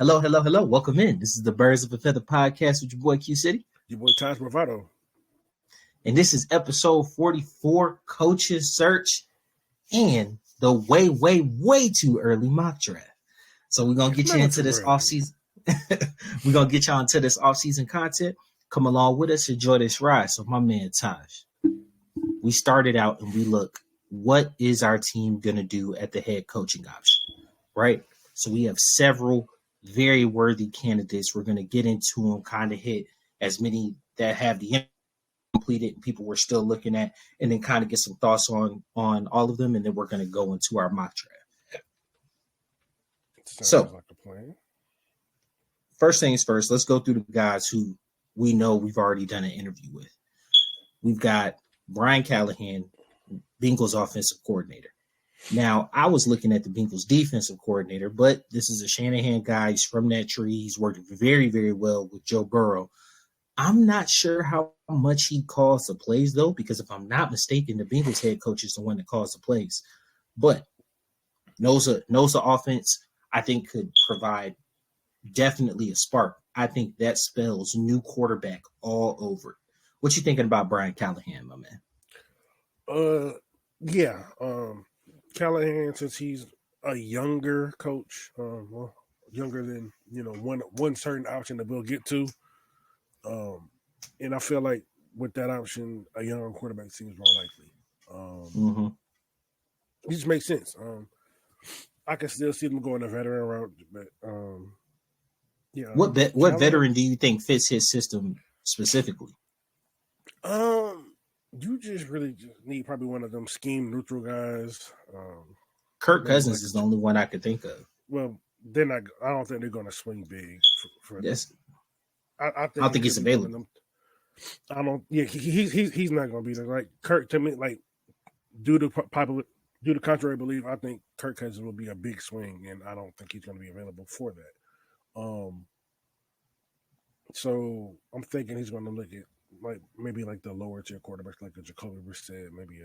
Hello, hello, hello. Welcome in. This is the Birds of a Feather podcast with your boy Q City. Your boy Taj Bravado. And this is episode 44, Coaches Search, and the way too early mock draft. So we're going to get you into this offseason. We're going to get y'all into this offseason content. Come along with us, enjoy this ride. So my man Taj, we started out and we look, what is our team going to do at the head coaching option, right? So we have several very worthy candidates. We're going to get into them, kind of hit as many that have the completed and people we're still looking at, and then kind of get some thoughts on all of them, and then we're going to go into our mock draft. Sounds like a plan. First things first, let's go through the guys who we know we've already done an interview with. We've got Brian Callahan, Bengals offensive coordinator. Now, I was looking at the Bengals defensive coordinator, but this is a Shanahan guy. He's from that tree. He's worked very, very well with Joe Burrow. I'm not sure how much he calls the plays, though, because if I'm not mistaken, the Bengals head coach is the one that calls the plays. But knows the offense, I think, could provide definitely a spark. I think that spells new quarterback all over it. What you thinking about Brian Callahan, my man? Yeah. Callahan, since he's a younger coach, younger than one certain option that we'll get to, and I feel like with that option, a young quarterback seems more likely. It just makes sense. I can still see them going the veteran route, but yeah. What veteran do you think fits his system specifically? You just really need probably one of them scheme neutral guys. Kirk Cousins is the only one I could think of. Well, they're not. I don't think they're going to swing big for this. I think he's available. I don't. Yeah, he's not going to be there. Like Kirk, to me, like due to contrary belief, I think Kirk Cousins will be a big swing, and I don't think he's going to be available for that. So I'm thinking he's going to look at maybe the lower tier quarterbacks, like a Jacoby Brissett, maybe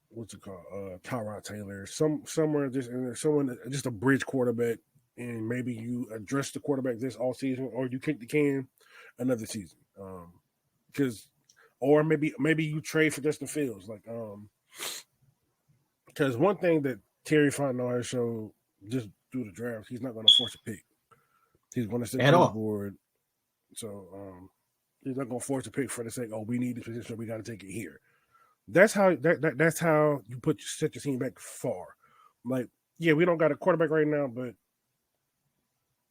what's it called? Tyrod Taylor, somewhere just a bridge quarterback, and maybe you address the quarterback this all season, or you kick the can another season. Or maybe you trade for Justin Fields, because one thing that Terry Fontenot has shown just through the draft, he's not going to force a pick. He's going to sit on the board. So he's not going to force a pick for the sake, we need this position, we got to take it here. That's how that's how you set your team back far. We don't got a quarterback right now, but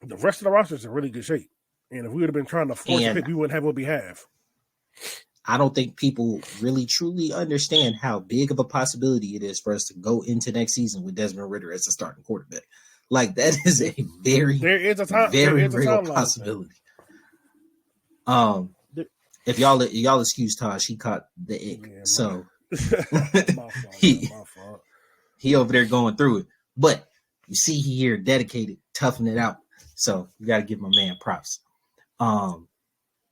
the rest of the roster is in really good shape. And if we would have been trying to force a pick, we wouldn't have what we have. I don't think people really truly understand how big of a possibility it is for us to go into next season with Desmond Ridder as a starting quarterback. That is a very real possibility. If y'all excuse Tosh, he caught the ick. Yeah, so my fault. He over there going through it. But you see he here dedicated, toughing it out. So you gotta give my man props.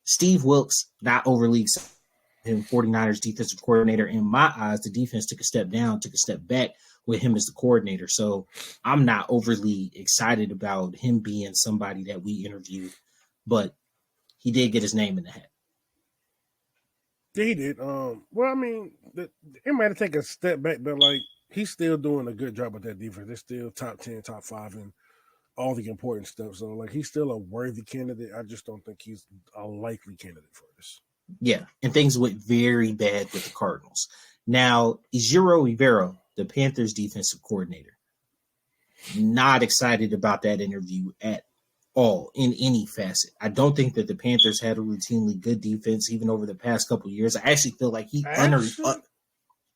Steve Wilks, not overly excited. Him 49ers defensive coordinator. In my eyes, the defense took a step back with him as the coordinator. So I'm not overly excited about him being somebody that we interviewed, but he did get his name in the hat. Yeah, he did. Well, I mean, it might have taken a step back, but he's still doing a good job with that defense. They're still top 10, top 5, and all the important stuff. So he's still a worthy candidate. I just don't think he's a likely candidate for this. Yeah, and things went very bad with the Cardinals. Now, Ejiro Evero, the Panthers defensive coordinator, not excited about that interview at all in any facet. I don't think that the Panthers had a routinely good defense even over the past couple of years. I actually feel like he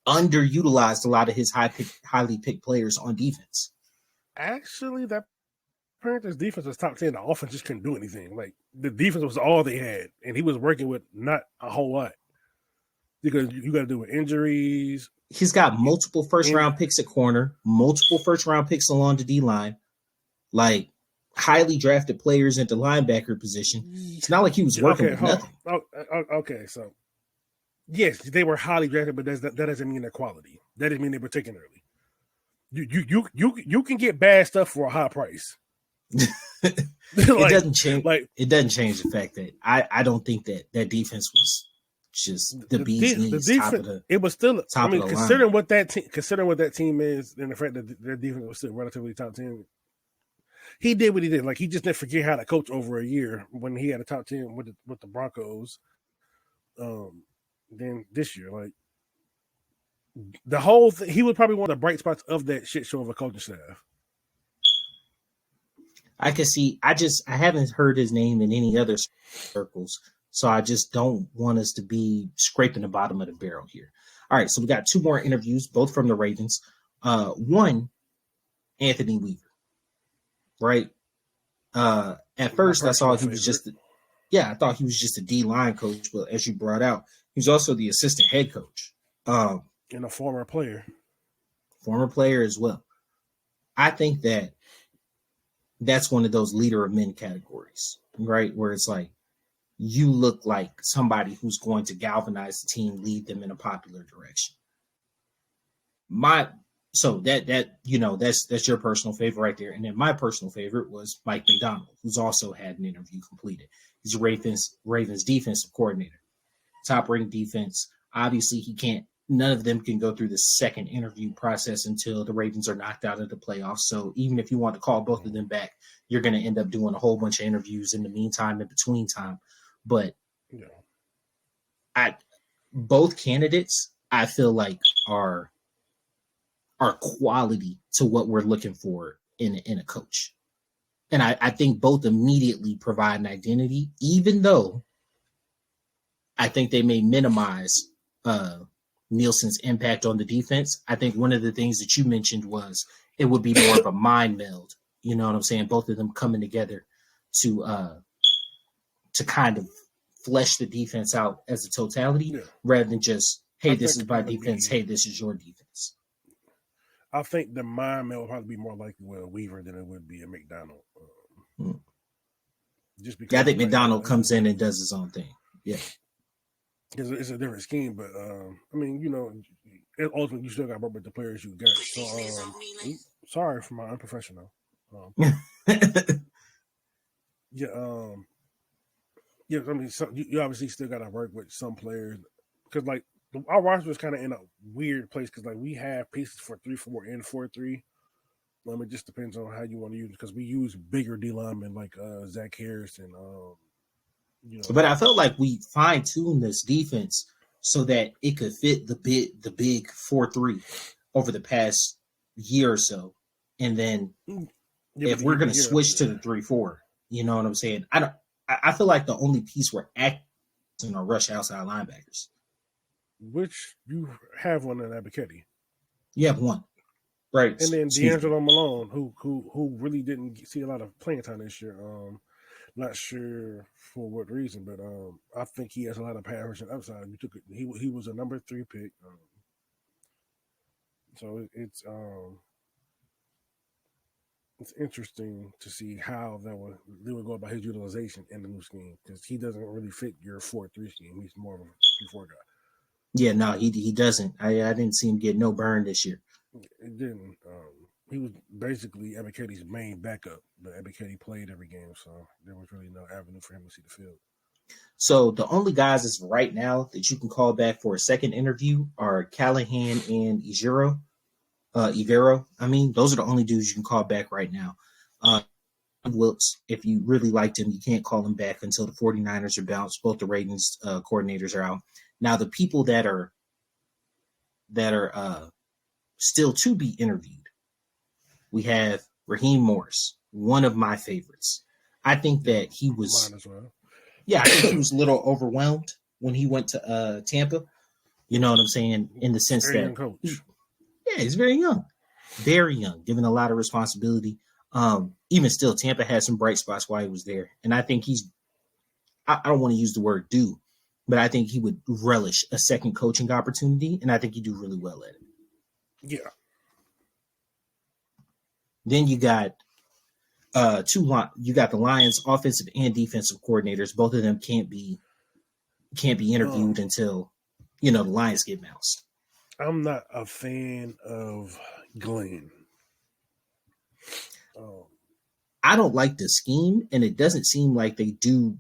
underutilized a lot of his highly picked players on defense. Actually, that Panthers defense was top 10. The offense just couldn't do anything. The defense was all they had, and he was working with not a whole lot because you got to do with injuries. He's got multiple first-round picks at corner, multiple first-round picks along the D-line, highly drafted players at the linebacker position. It's not like he was working with nothing. Okay, so yes, they were highly drafted, but that doesn't mean they're quality. That doesn't mean they were taken early. You can get bad stuff for a high price. It doesn't change. It doesn't change the fact that I don't think that defense was just the bee's knees. It was still. Considering what that team is, and the fact that their defense was still relatively top 10. He did what he did. Like, he just didn't forget how to coach over a year when he had a top 10 with the Broncos. Then this year, like, the whole thing, he was probably one of the bright spots of that shit show of a coaching staff. I can see. I haven't heard his name in any other circles, so I just don't want us to be scraping the bottom of the barrel here. All right, so we got 2 more interviews, both from the Ravens. One, Anthony Weaver. Right. At first, I thought he was just, I thought he was just a D-line coach, but as you brought out, he's also the assistant head coach. And a former player as well. I think that's one of those leader of men categories, right? Where it's like, you look like somebody who's going to galvanize the team, lead them in a popular direction. So that's your personal favorite right there. And then my personal favorite was Mike McDonald, who's also had an interview completed. He's a Ravens defensive coordinator, top-ranked defense. Obviously, none of them can go through the second interview process until the Ravens are knocked out of the playoffs. So even if you want to call both of them back, you're going to end up doing a whole bunch of interviews in the meantime, in between time. But both candidates, I feel like are quality to what we're looking for in a coach. And I think both immediately provide an identity, even though I think they may minimize Nielsen's impact on the defense. I think one of the things that you mentioned was it would be more of a mind meld. You know what I'm saying? Both of them coming together to kind of flesh the defense out as a totality, rather than just, hey, this is my defense. Hey, this is your defense. I think the mind meld will probably be more likely with a Weaver than it would be a McDonald. Just because I think McDonald comes in and does his own thing. Yeah. It's a different scheme, but ultimately you still got to work with the players you got. So, sorry for my unprofessional. You obviously still got to work with some players because, like, our roster is kind of in a weird place because, like, we have pieces for 3-4 and 4-3. It just depends on how you want to use it because we use bigger D linemen like Zach Harris and But I felt like we fine-tuned this defense so that it could fit the big 4-3 over the past year or so, and then if we're going to switch to the 3-4, you know what I'm saying? I feel like the only piece we're acting are rush outside linebackers. Which you have one in Abichetti. You have one, right? And then D'Angelo Malone, who really didn't see a lot of playing time this year. Not sure for what reason, but I think he has a lot of pass rushing upside. You took it. He was a number 3 pick, so it's interesting to see how they would go about his utilization in the new scheme because he doesn't really fit your 4-3 scheme. He's more of a 3-4 guy. Yeah, no, he doesn't. I didn't see him get no burn this year. It didn't. He was basically Abichetti's main backup, but Abichetti played every game, so there was really no avenue for him to see the field. So the only guys as right now that you can call back for a second interview are Callahan and Ivero. Those are the only dudes you can call back right now. Wilkes, if you really liked him, you can't call him back until the 49ers are bounced. Both the Ravens coordinators are out. Now, the people that are still to be interviewed, we have Raheem Morris, one of my favorites. I think that he was, mine as well. I think he was a little overwhelmed when he went to Tampa. You know what I'm saying? In the sense very that, young coach. He's very young, given a lot of responsibility. Even still, Tampa had some bright spots while he was there, and I think I don't want to use the word due, but I think he would relish a second coaching opportunity, and I think he'd do really well at it. Yeah. Then you got you got the Lions offensive and defensive coordinators. Both of them can't be interviewed until the Lions get bounced. I'm not a fan of Glenn. I don't like the scheme, and it doesn't seem like they do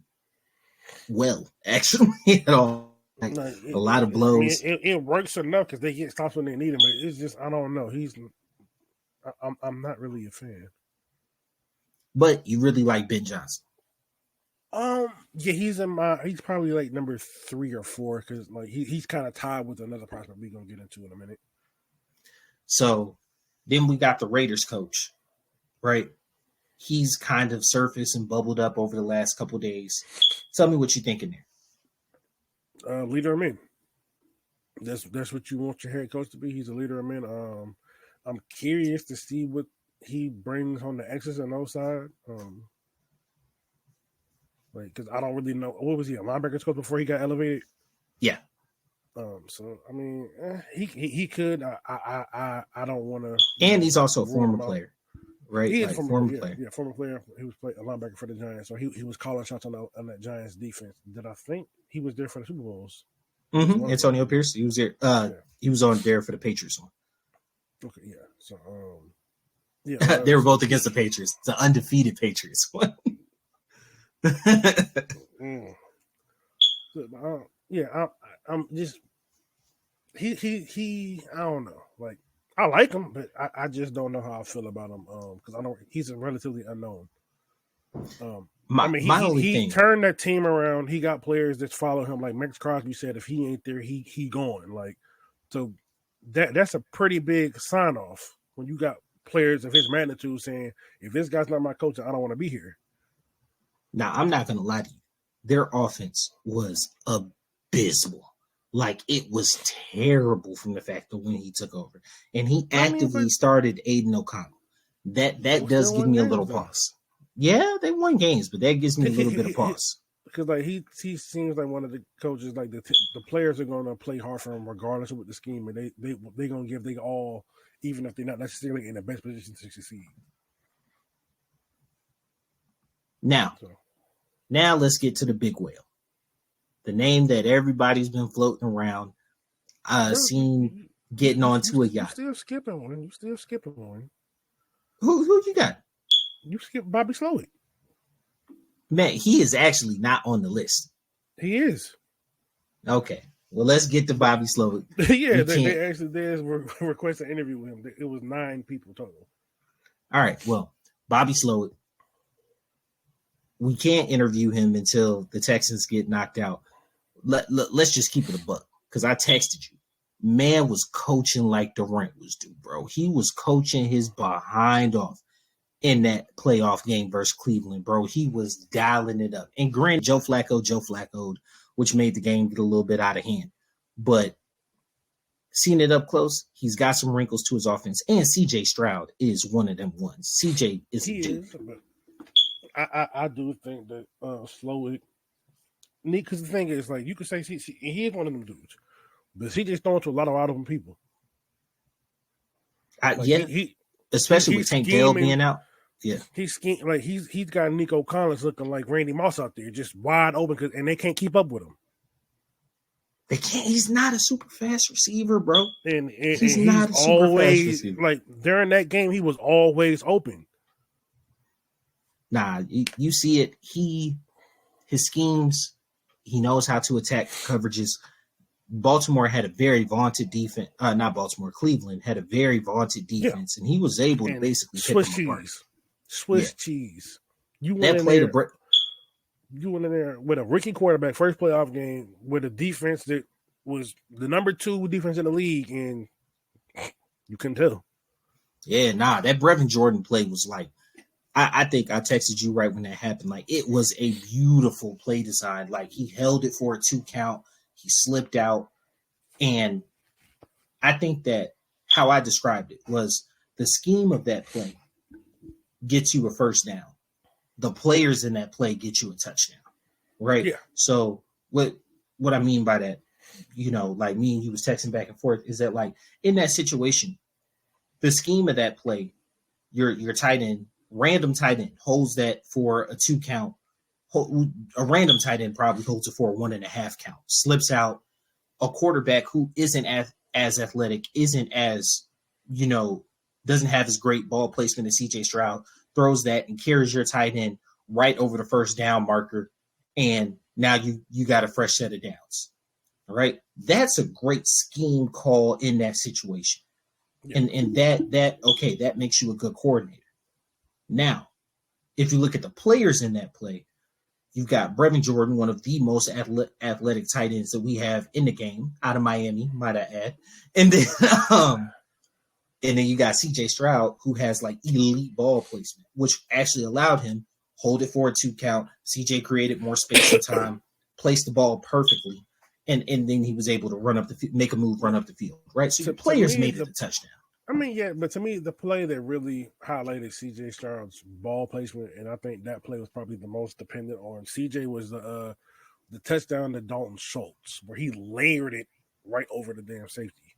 well, actually, at all. Like, a lot of blows. It works enough because they get stops when they need him. But it's just, I don't know. I'm not really a fan. But you really like Ben Johnson. Yeah, he's probably like number 3 or 4 because like he's kind of tied with another prospect we're gonna get into in a minute. So then we got the Raiders coach, right? He's kind of surfaced and bubbled up over the last couple of days. Tell me what you think in there. Leader of men. That's what you want your head coach to be. He's a leader of men. I'm curious to see what he brings on the X's and O side. Like, because I don't really know. What was he, a linebacker coach before he got elevated? Yeah. So I mean, he could. I don't want to. And he's also a former player, right? He is like former player. Yeah, former player. He was a linebacker for the Giants, so he was calling shots on that Giants defense. Did I think he was there for the Super Bowls? Mm-hmm. Antonio Pierce. He was there. He was on there for the Patriots one. Okay, yeah. So, they were both against the Patriots, the undefeated Patriots one. I'm just he. I don't know. Like, I like him, but I just don't know how I feel about him. Because he's a relatively unknown. He turned that team around. He got players that follow him. Like Max Crosby said, if he ain't there, he gone. Like, so that's a pretty big sign off when you got players of his magnitude saying, if this guy's not my coach, I don't want to be here. Now, I'm not going to lie to you. Their offense was abysmal. Like, it was terrible from the fact that when he took over. And he actively started Aiden O'Connell. That does give me a little pause. Yeah, they won games, but that gives me a little bit of pause. Because like he seems like one of the coaches, like the players are going to play hard for him regardless of what the scheme, and they're going to give they all, even if they're not necessarily in the best position to succeed. Now let's get to the big whale, the name that everybody's been floating around. Seen getting onto a yacht. You still skipping one. Who you got? You skipped Bobby Slowick. Man, he is actually not on the list. He is. Okay. Well, let's get to Bobby Slowick. Yeah, they actually requested an interview with him. It was 9 people total. All right. Well, Bobby Slowick, we can't interview him until the Texans get knocked out. Let's just keep it a buck, because I texted you. Man was coaching like Durant was due, bro. He was coaching his behind off in that playoff game versus Cleveland, bro. He was dialing it up. And granted, Joe Flacco'd, which made the game get a little bit out of hand. But seeing it up close, he's got some wrinkles to his offense. And C.J. Stroud is one of them ones. C.J. is a dude. I do think that Slowick, because the thing is, like, you could say he is one of them dudes, but C.J. throwing to a lot of open people. Especially with Tank Dell being out. Yeah, he's got Nico Collins looking like Randy Moss out there, just wide open, and they can't keep up with him. They can't. He's not a super fast receiver, bro. And he's not a super fast receiver. Like, during that game, he was always open. Nah, you see it. His schemes. He knows how to attack coverages. Baltimore had a very vaunted defense. Not Baltimore, Cleveland had a very vaunted defense, and he was able to basically Swiss pick them apart. Swiss cheese. You went in there with a rookie quarterback, first playoff game, with a defense that was the number 2 defense in the league, and you couldn't tell. Yeah, that Brevin Jordan play was like, I think I texted you right when that happened. Like, it was a beautiful play design. Like, he held it for a 2 count. He slipped out. And I think that how I described it was the scheme of that play gets you a first down. The players in that play get you a touchdown, right? Yeah. So what I mean by that, like me and you was texting back and forth, is that, like, in that situation, the scheme of that play, your tight end, random tight end holds that for a 2 count. A random tight end probably holds it for a 1.5 count. Slips out. A quarterback who isn't as athletic, isn't as, doesn't have as great ball placement as C.J. Stroud, throws that and carries your tight end right over the first down marker, and now you got a fresh set of downs. All right, that's a great scheme call in that situation, and that makes you a good coordinator. Now, if you look at the players in that play, you've got Brevin Jordan, one of the most athletic tight ends that we have in the game, out of Miami, might I add, and then you got C.J. Stroud, who has like elite ball placement, which actually allowed him hold it for a 2 count. C.J. created more space and time, placed the ball perfectly, and then he was able to make a move, run up the field. Right, so the players made it a touchdown. I mean, yeah, but to me, the play that really highlighted C.J. Stroud's ball placement, and I think that play was probably the most dependent on C.J. was the touchdown to Dalton Schultz, where he layered it right over the damn safety.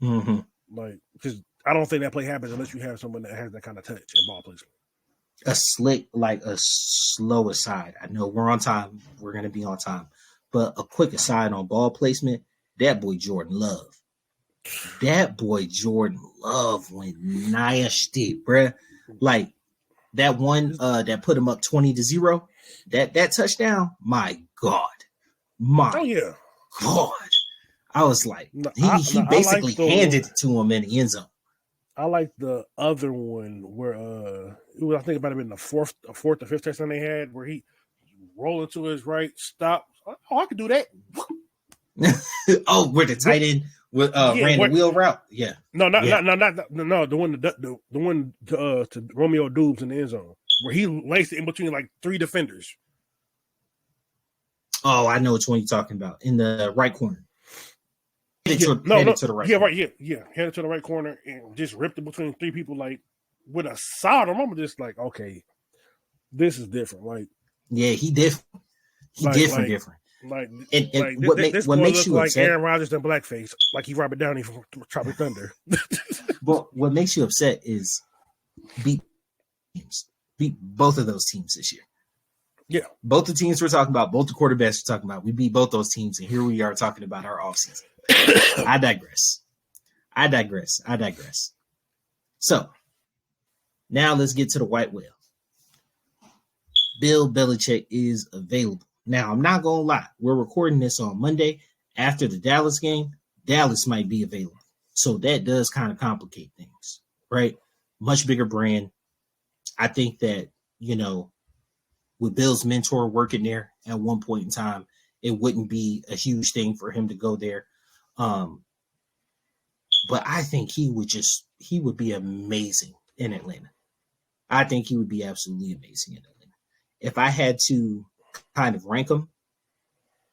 Mm-hmm. Like, because I don't think that play happens unless you have someone that has that kind of touch and ball placement. A slick, like a slow aside. I know we're on time. We're going to be on time. But a quick aside on ball placement, that boy Jordan Love. That boy Jordan Love went nasty, it, bruh. Like that one that put him up 20-0. That touchdown, my God. God. I was like, he basically handed it to him in the end zone. I like the other one where I think it might have been the fourth or fifth touchdown they had, where he rolled to his right, stop. Oh, I could do that. Oh, where the tight end ran the wheel route. Yeah. No, not the one to Romeo Dubes in the end zone, where he laced it in between like 3 defenders. Oh, I know which one you're talking about. In the right corner. Headed to the right. Yeah, corner. Right. Yeah. Headed to the right corner and just ripped it between 3 people, like with a solid. I'm just like, okay, this is different. Like, yeah, he different. Different. Like, what makes you like upset? Aaron Rodgers in blackface, like he Robert Downey from Tropic Thunder. But what makes you upset is beat both of those teams this year. Yeah, both the teams we're talking about, both the quarterbacks we're talking about, we beat both those teams, and here we are talking about our offseason. I digress. So now let's get to the white whale. Bill Belichick is available. Now, I'm not going to lie. We're recording this on Monday after the Dallas game. Dallas might be available. So that does kind of complicate things, right? Much bigger brand. I think that, with Bill's mentor working there at one point in time, it wouldn't be a huge thing for him to go there. But I think he would be amazing in Atlanta. I think he would be absolutely amazing in Atlanta. If I had to kind of rank him,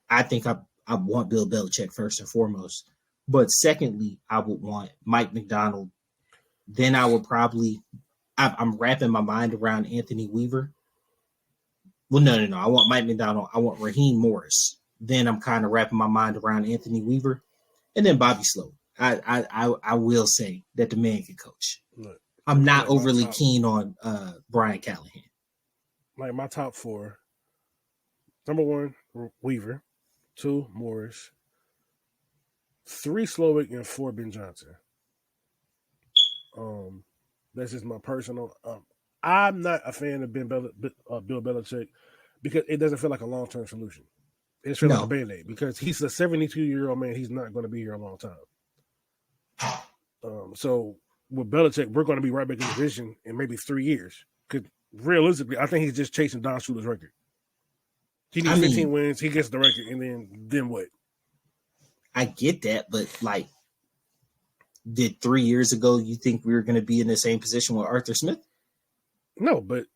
I think I want Bill Belichick first and foremost. But secondly, I would want Mike McDonald. Then I would probably, I'm wrapping my mind around Anthony Weaver. Well, no. I want Mike McDonald. I want Raheem Morris. Then I'm kind of wrapping my mind around Anthony Weaver. And then Bobby Slow. I will say that the man can coach. Look, I'm not overly keen on Brian Callahan. Like my top 4. Number 1, Weaver. 2, Morris. 3, Slowick, and 4, Ben Johnson. That's just my personal. I'm not a fan of Bill Belichick because it doesn't feel like a long-term solution. It feels like a Band-Aid because he's a 72-year-old man. He's not going to be here a long time. So with Belichick, we're going to be right back in the division in maybe 3 years. Because realistically, I think he's just chasing Don Shula's record. He needs 15 wins. He gets the record, and then what? I get that, but like, did 3 years ago you think we were going to be in the same position with Arthur Smith? No, but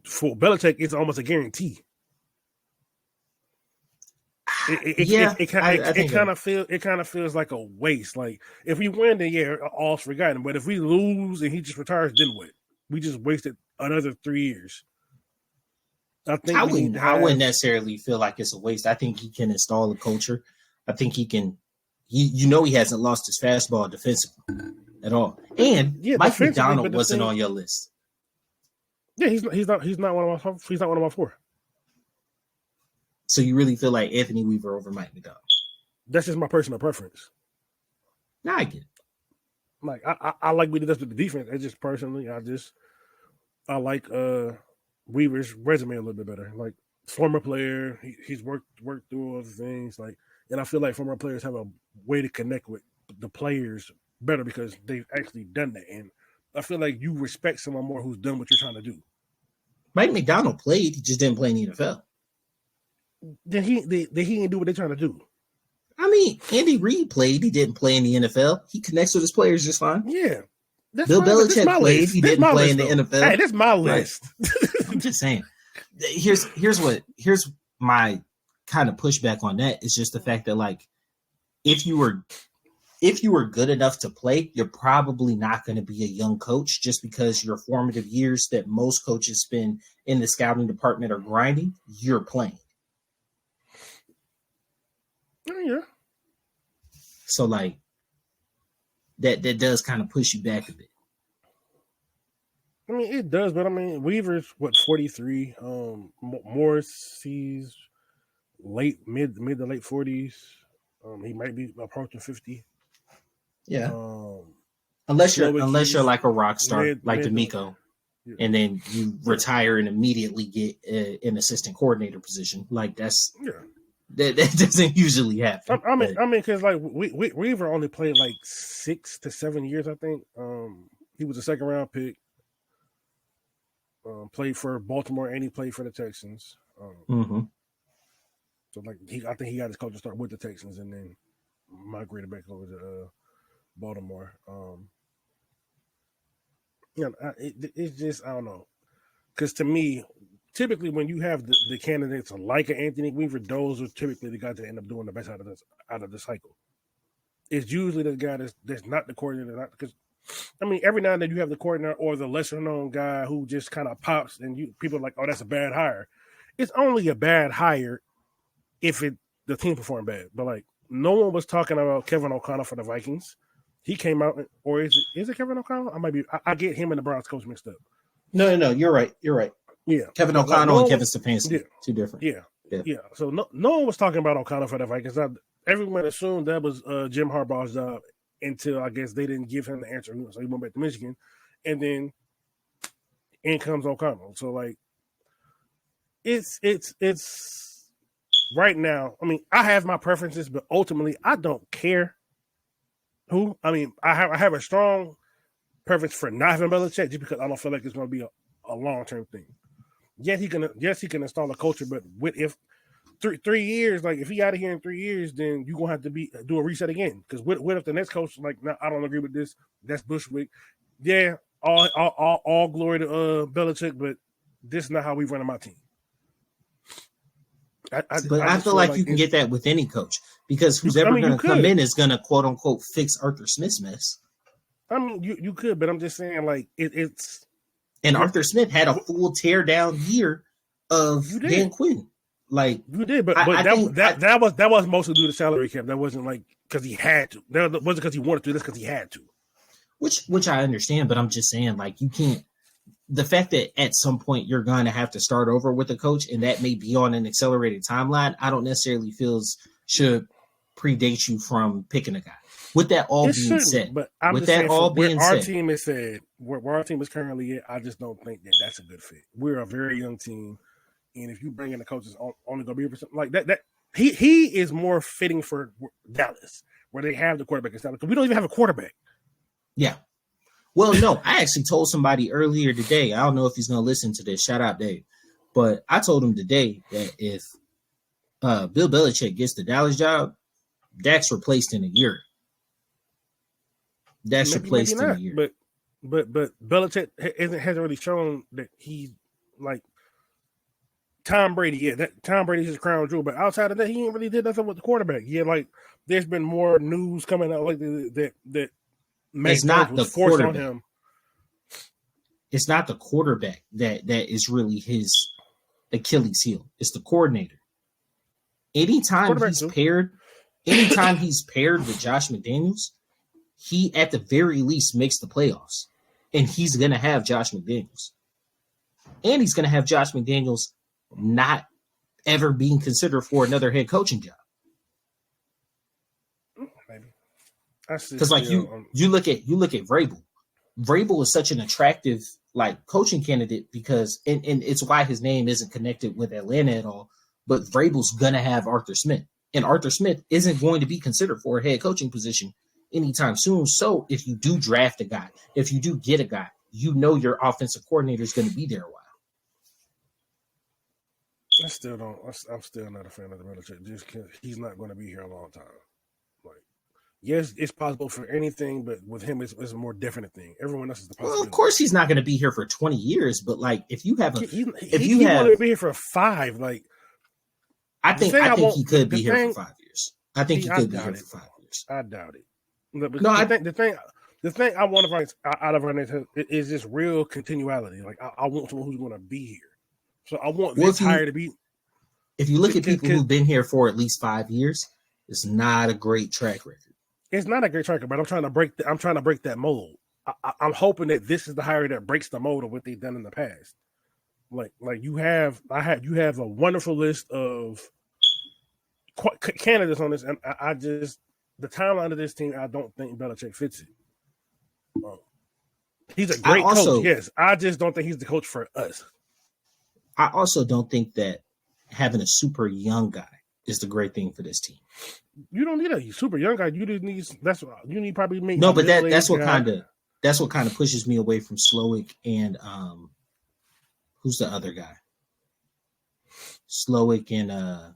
for Belichick, it's almost a guarantee. It kind of feels like a waste. Like if we win, then all's forgotten. But if we lose and he just retires, then what? We just wasted another 3 years. I wouldn't necessarily feel like it's a waste. I think he can install a culture. I think he can. He hasn't lost his fastball defensively at all. And Mike McDonald wasn't on your list. Yeah, he's not one of my 4. So you really feel like Anthony Weaver over Mike McDonald? That's just my personal preference. No, I get it. Like I like what he does with the defense. It's just personally, I like Weaver's resume a little bit better. Like former player, he's worked through other things. Like, and I feel like former players have a way to connect with the players better because they've actually done that. And I feel like you respect someone more who's done what you're trying to do. Mike McDonald played, he just didn't play in the NFL. Then he didn't do what they're trying to do. I mean, Andy Reid played, he didn't play in the NFL. He connects with his players just fine. Yeah. Bill Belichick played, he didn't play in the NFL. Hey, that's my list. Right. I'm just saying. Here's my kind of pushback on that is just the fact that, like, if you were good enough to play, you're probably not going to be a young coach just because your formative years that most coaches spend in the scouting department are grinding, you're playing. Oh, yeah. So, like, that does kind of push you back a bit. I mean, it does, but I mean, Weaver's 43. Morris, he's mid to late 40s. He might be approaching 50. Yeah. Unless you're like a rock star like D'Amico, yeah. And then you retire and immediately get an assistant coordinator position. Like that's that doesn't usually happen. I mean, because like Weaver only played like 6 to 7 years, I think. He was a second round pick. Played for Baltimore and he played for the Texans. So like I think he got his coaching start with the Texans and then migrated back over to Baltimore. It's just I don't know, because to me, typically when you have the candidates like an Anthony Weaver, those are typically the guys that end up doing the best out of the cycle. It's usually the guy that's not the coordinator, because I mean every now and then you have the coordinator or the lesser known guy who just kind of pops and people are like, oh, that's a bad hire. It's only a bad hire if the team performed bad. But like no one was talking about Kevin O'Connell for the Vikings. He came out, or is it Kevin O'Connell? I get him and the Browns coach mixed up. No, you're right. Yeah, Kevin O'Connell and Kevin Stefanski, two different. Yeah. So no one was talking about O'Connell for the Vikings. Everyone assumed that was Jim Harbaugh's job until I guess they didn't give him the answer, so he went back to Michigan, and then in comes O'Connell. So like, it's right now. I mean, I have my preferences, but ultimately, I don't care who. I mean, I have a strong preference for not having Belichick just because I don't feel like it's going to be a long-term thing. Yes, he can install a culture, but if 3 years, like if he out of here in 3 years, then you're gonna have to do a reset again. Because what if the next coach like, no, I don't agree with this. That's Bushwick. Yeah, all glory to Belichick, but this is not how we run my team. I feel like you can get that with any coach because who's ever going to come in is going to quote unquote fix Arthur Smith's mess. I mean, you could, but I'm just saying like it's. And Arthur Smith had a full tear down year of Dan Quinn. Like you did, but that was mostly due to salary cap. That wasn't like because he had to. That wasn't because he wanted to. That's because he had to. Which I understand, but I'm just saying like you can't. The fact that at some point you're going to have to start over with a coach, and that may be on an accelerated timeline, I don't necessarily feel should predate you from picking a guy. With that all being said, but I'm with that all being said, our team is said where our team is currently at, I just don't think that that's a good fit. We're a very young team, and if you bring in a coach that's only going to be for something like that, he is more fitting for Dallas, where they have the quarterback established. Because we don't even have a quarterback. Yeah. Well, no, I actually told somebody earlier today. I don't know if he's going to listen to this. Shout out, Dave. But I told him today that if Bill Belichick gets the Dallas job, Dak's replaced in a year. That's replaced in a year. But Belichick hasn't really shown that he's like Tom Brady. Yeah, that Tom Brady's his crown jewel. But outside of that, he ain't really did nothing with the quarterback. Yeah, like there's been more news coming out like that it's not the quarterback. It's not the quarterback that is really his Achilles heel. It's the coordinator. Anytime he's paired with Josh McDaniels, he at the very least makes the playoffs. And he's going to have Josh McDaniels. And he's going to have Josh McDaniels not ever being considered for another head coaching job. Maybe. Because like you look at Vrabel. Vrabel is such an attractive like coaching candidate because and it's why his name isn't connected with Atlanta at all. But Vrabel's gonna have Arthur Smith, and Arthur Smith isn't going to be considered for a head coaching position anytime soon. So if you do draft a guy, if you do get a guy, you know your offensive coordinator is going to be there a while. I still don't. I'm still not a fan of the Belichick just because he's not going to be here a long time. Like, yes, it's possible for anything, but with him, it's a more definite thing. Everyone else is the possibility. Well, of course, he's not going to be here for 20 years, but like, if you have a, he want to be here for 5, like, I think he could be here for 5 years. I think he could be here for 5 years. I doubt it. But the thing I want out of our next is this real continuality. Like, I want someone who's going to be here. So I want this hire to be. If you look at people who've been here for at least 5 years, it's not a great track record. It's not a great track record, but I'm trying to break that mold. I'm hoping that this is the hire that breaks the mold of what they've done in the past. Like you have a wonderful list of candidates on this, and I just the timeline of this team, I don't think Belichick fits it. He's a great coach, yes. I just don't think he's the coach for us. I also don't think that having a super young guy is the great thing for this team. You don't need a super young guy. You just need you need probably make no, but that's what kind of pushes me away from Slowick and who's the other guy? Slowick and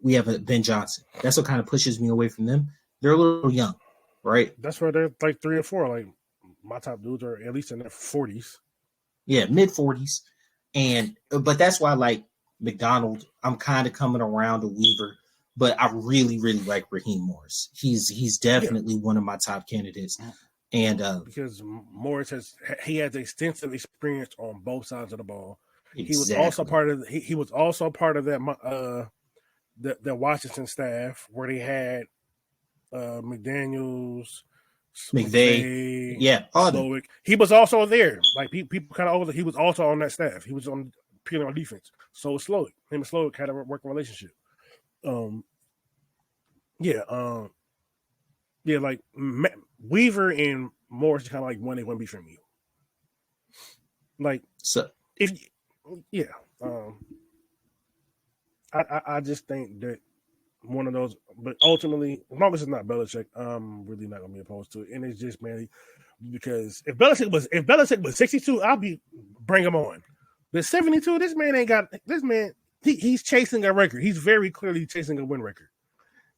we have Ben Johnson. That's what kind of pushes me away from them. They're a little young, right? That's why they're like 3 or 4. Like my top dudes are at least in their 40s. Yeah, mid 40s. But that's why like McDonald, I'm kind of coming around to Weaver, but I really, really like Raheem Morris. He's definitely one of my top candidates. And because Morris has extensive experience on both sides of the ball. Exactly. He was also part of that the Washington staff where they had McDaniels, McVay, Slowick. He was also there. Like people kind of over. He was also on that staff. He was purely on defense. So Slowick, him and Slowick had a working relationship. Like Weaver and Morris is kind of like one A, one B from you. Like so, I just think that one of those, but ultimately, as long as it's not Belichick, I'm really not gonna be opposed to it. And it's just mainly because if Belichick was 62, I'll bring him on. But 72, this man. He's chasing a record. He's very clearly chasing a win record.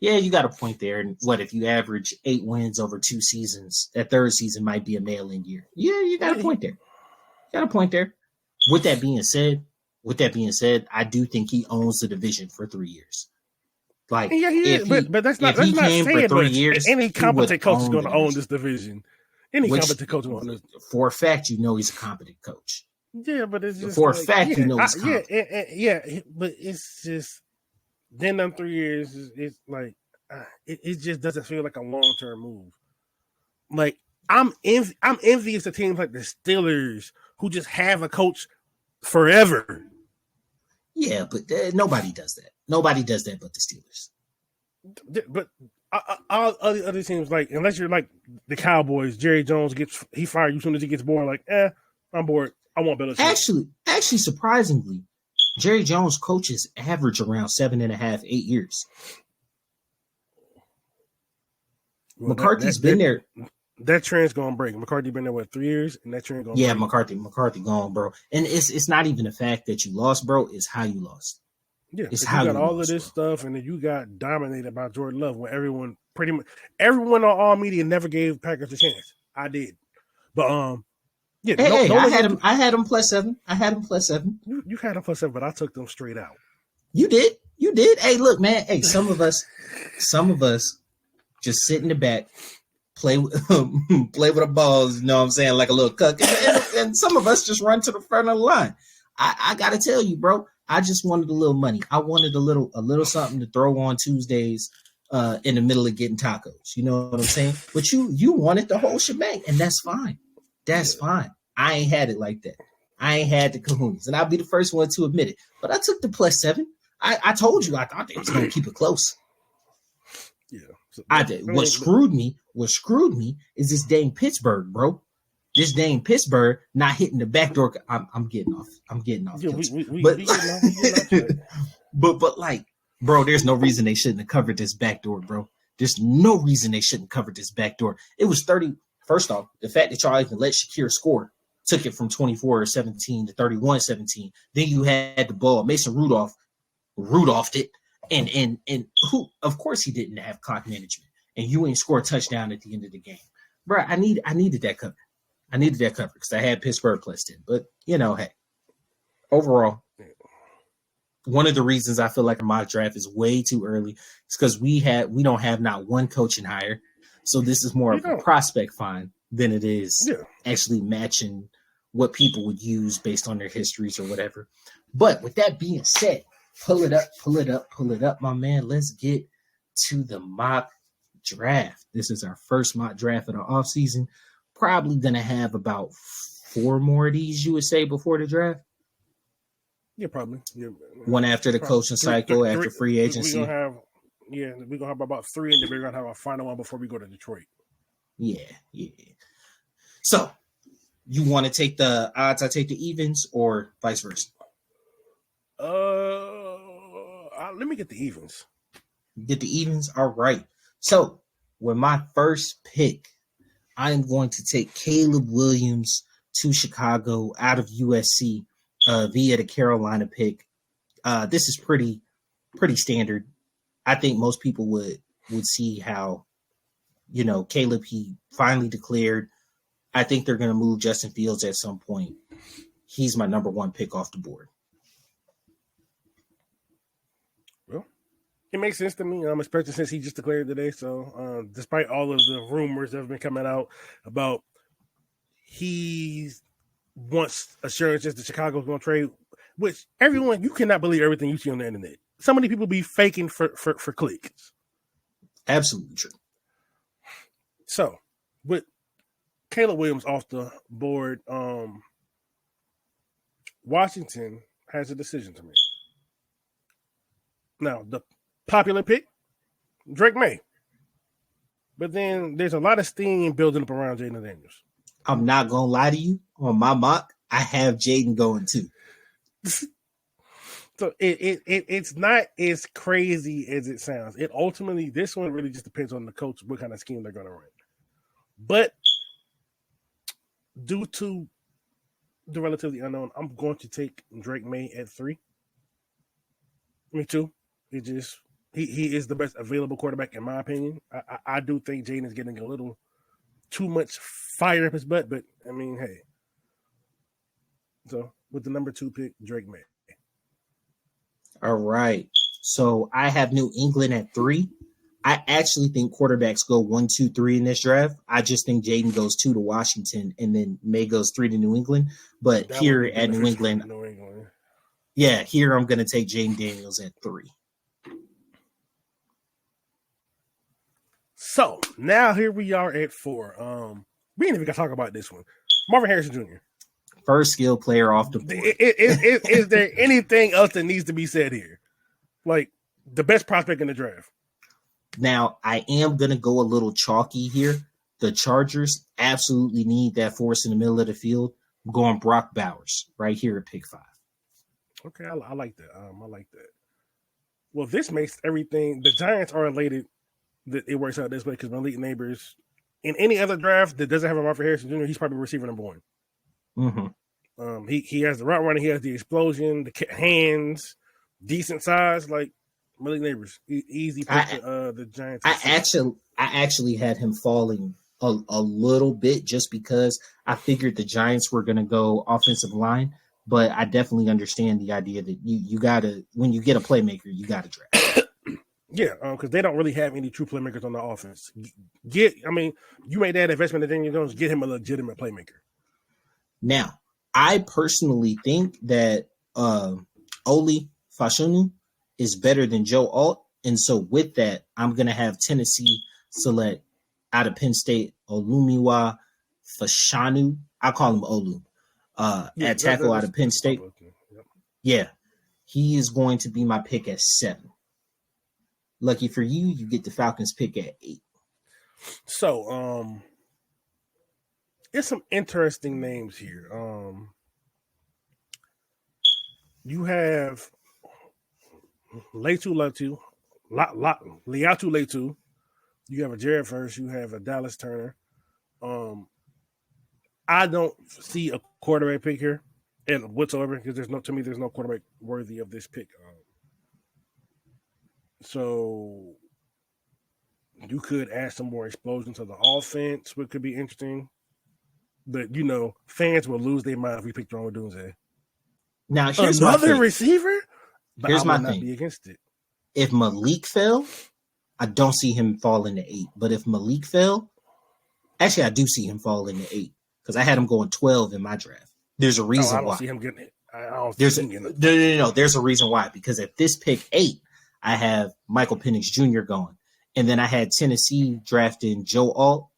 Yeah, you got a point there. And what if you average 8 wins over 2 seasons? That third season might be a mail-in year. Yeah, you got a point there. With that being said, I do think he owns the division for 3 years. Like, yeah, he is, but that's not saying for 3 years. Any competent coach is going to own this division. Competent coach will own this. For a fact, you know he's a competent coach. Yeah, but it's just for a fact, you know he's competent. But it's just then them 3 years it's like it just doesn't feel like a long-term move. Like I'm envious of teams like the Steelers who just have a coach forever. Yeah, but nobody does that. Nobody does that but the Steelers. But all other teams, like unless you're like the Cowboys, Jerry Jones he fired you as soon as he gets bored. Like, I'm bored. I want Belichick. Actually, surprisingly, Jerry Jones coaches average around 7.5, 8 years. Well, McCarthy's been there. That trend's gonna break. McCarthy been there 3 years, and that trend gonna break. McCarthy gone, bro. And it's not even the fact that you lost, bro. It's how you lost. Yeah, it's how you got all of this stuff, and then you got dominated by Jordan Love when everyone on all media never gave Packers a chance. I did, but I had him +7. I had him +7. You had him +7, but I took them straight out. You did. Hey, look, man. Hey, some of us just sit in the back, play with a balls. You know what I'm saying, like a little cuck, and some of us just run to the front of the line. I gotta tell you, bro. I just wanted a little money. I wanted a little something to throw on Tuesdays in the middle of getting tacos. You know what I'm saying? But you wanted the whole shebang, and that's fine. That's fine. I ain't had it like that. I ain't had the kahunas, and I'll be the first one to admit it. But I took the +7. I told you I thought they was going to keep it close. Yeah. So I did. What screwed me is this dang Pittsburgh, bro. This dang Pittsburgh not hitting the back door. I'm getting off. Yeah, we getting off. But like, bro, there's no reason they shouldn't have covered this back door, bro. There's no reason they shouldn't cover this back door. It was 30. First off, the fact that y'all even let Shakir score took it from 24-17 to 31-17. Then you had the ball. Mason Rudolphed it. And who, of course, he didn't have clock management. And you ain't score a touchdown at the end of the game. Bro, I needed that cover. I needed that cover because I had Pittsburgh +10. But, hey, overall, one of the reasons I feel like a mock draft is way too early is because we don't have not one coaching hire. So this is more of a prospect find than it is actually matching what people would use based on their histories or whatever. But with that being said, pull it up, my man. Let's get to the mock draft. This is our first mock draft of the offseason. Probably going to have about 4 more of these, you would say, before the draft. Yeah, probably. Yeah. One after the coaching cycle, after free agency. We're going to have about 3, and then we're going to have a final one before we go to Detroit. Yeah. So, you want to take the odds, I take the evens, or vice versa? Let me get the evens. Get the evens? All right. So, with my first pick, I am going to take Caleb Williams to Chicago out of USC via the Carolina pick. This is pretty standard. I think most people would see how, Caleb, he finally declared. I think they're going to move Justin Fields at some point. He's my number 1 pick off the board. Well, it makes sense to me, especially since he just declared today. So despite all of the rumors that have been coming out about he wants assurances that Chicago's going to trade, which everyone, you cannot believe everything you see on the internet. So many people be faking for clicks. Absolutely true. So with Caleb Williams off the board, Washington has a decision to make. Now, the popular pick, Drake May. But then there's a lot of steam building up around Jaden Daniels. I'm not going to lie to you. On my mock, I have Jaden going too. So it's not as crazy as it sounds. It ultimately, this one really just depends on the coach, what kind of scheme they're going to run. But due to the relatively unknown, I'm going to take Drake May at 3. Me too. He is the best available quarterback in my opinion. I do think Jaden is getting a little too much fire up his butt, but I mean, hey. So with the number 2 pick, Drake May. All right. So I have New England at 3. I actually think quarterbacks go 1, 2, 3 in this draft. I just think Jaden goes 2 to Washington and then May goes 3 to New England. But that here at New England, here I'm going to take Jaden Daniels at 3. So now here we are at 4. We ain't even gonna talk about this one. Marvin Harrison Jr. First skill player off the board. Is there anything else that needs to be said here? Like the best prospect in the draft. Now, I am going to go a little chalky here. The Chargers absolutely need that force in the middle of the field. I'm going Brock Bowers right here at pick 5. Okay, I like that. I like that. Well, this makes everything. The Giants are elated that it works out this way because Malik Neighbors, in any other draft that doesn't have a Marvin Harrison Jr., he's probably receiver number 1. Mm-hmm. He has the route running, he has the explosion, the hands, decent size, like Malik Neighbors. Easy pick the Giants. I actually had him falling a little bit just because I figured the Giants were going to go offensive line, but I definitely understand the idea that you got to, when you get a playmaker, you got to draft. Yeah, because they don't really have any true playmakers on the offense. You made that investment in Daniel Jones, get him a legitimate playmaker. Now, I personally think that Oli Fashanu is better than Joe Alt, and so with that, I'm going to have Tennessee select out of Penn State Olumiwa Fashanu. I call him Olu. At tackle out of Penn State. Yep. Yeah, he is going to be my pick at 7. Lucky for you, you get the Falcons pick at 8. So, it's some interesting names here. You have Leatu, Leatu. You have a Jared Verse. You have a Dallas Turner. I don't see a quarterback pick here, and whatsoever, because there's no quarterback worthy of this pick. So you could add some more explosion to the offense, which could be interesting. But fans will lose their mind if we pick Rome Odunze. Now here's another receiver. But here's my not thing. Be against it. If Malik fell, I don't see him fall into 8. But if Malik fell, actually I do see him fall into 8 because I had him going 12 in my draft. There's a reason why. I don't see him getting it. No. There's a reason why. Because at this pick 8, I have Michael Penix Jr. going. And then I had Tennessee drafting Joe Alt.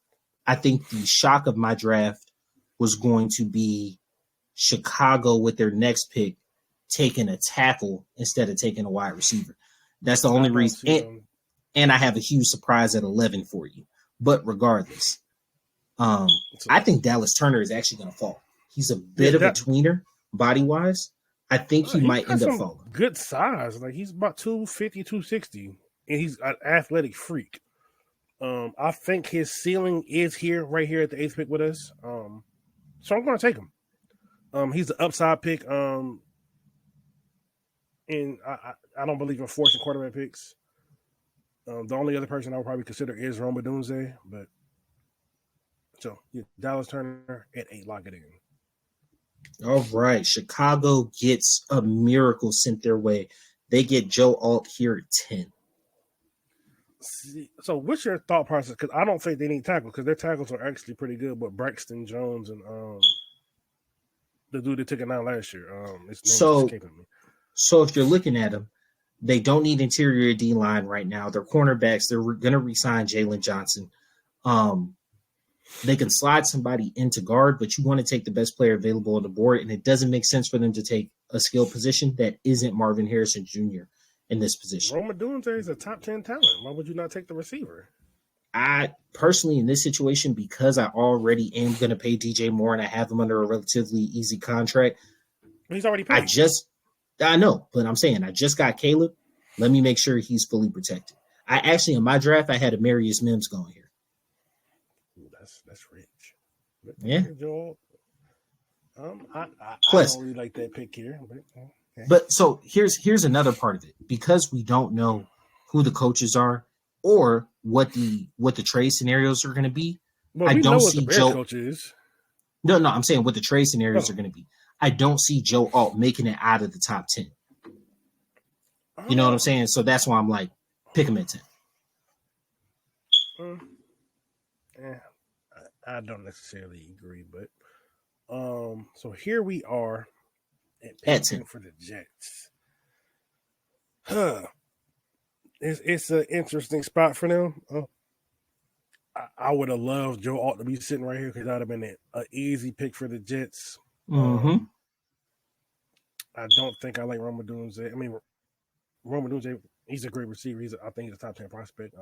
I think the shock of my draft was going to be Chicago with their next pick taking a tackle instead of taking a wide receiver. That's the only reason. And I have a huge surprise at 11 for you. But regardless, I think Dallas Turner is actually going to fall. He's a bit of a tweener body-wise. I think he might end up falling. Good size. Like, he's about 250, 260. And he's an athletic freak. I think his ceiling is right here at the 8th pick with us. So I'm going to take him. He's an upside pick. And I don't believe in forcing quarterback picks. The only other person I would probably consider is Rome Odunze. But so Dallas Turner at 8, lock it in. All right. Chicago gets a miracle sent their way. They get Joe Alt here at 10. So what's your thought process? Because I don't think they need tackles because their tackles are actually pretty good. But Braxton Jones and the dude that took it down last year. So if you're looking at them, they don't need interior D line right now. Their cornerbacks, they're going to re-sign Jalen Johnson. They can slide somebody into guard, but you want to take the best player available on the board, and it doesn't make sense for them to take a skill position that isn't Marvin Harrison Jr. in this position. Rome Odunze is a top 10 talent. Why would you not take the receiver? I personally, in this situation, because I already am going to pay DJ Moore and I have him under a relatively easy contract. He's already paid. I know, but I'm saying I just got Caleb. Let me make sure he's fully protected. I actually, in my draft, I had Amarius Mims going here. Ooh, that's rich. Yeah. Joel, I Plus, don't really like that pick here. Okay. But so here's another part of it. Because we don't know who the coaches are or what the trade scenarios are going to be. Well, I don't see Joe. Coach is. No, I'm saying what the trade scenarios are going to be. I don't see Joe Alt making it out of the top 10. You know what I'm saying? So that's why I'm like, pick him at 10. I don't necessarily agree, but so here we are at 10 for the Jets. It's an interesting spot for them. I would have loved Joe Alt to be sitting right here because that would have been an easy pick for the Jets. Mm-hmm. I don't think I like Rome Odunze. I mean, Rome Odunze, he's a great receiver. I think he's a top 10 prospect.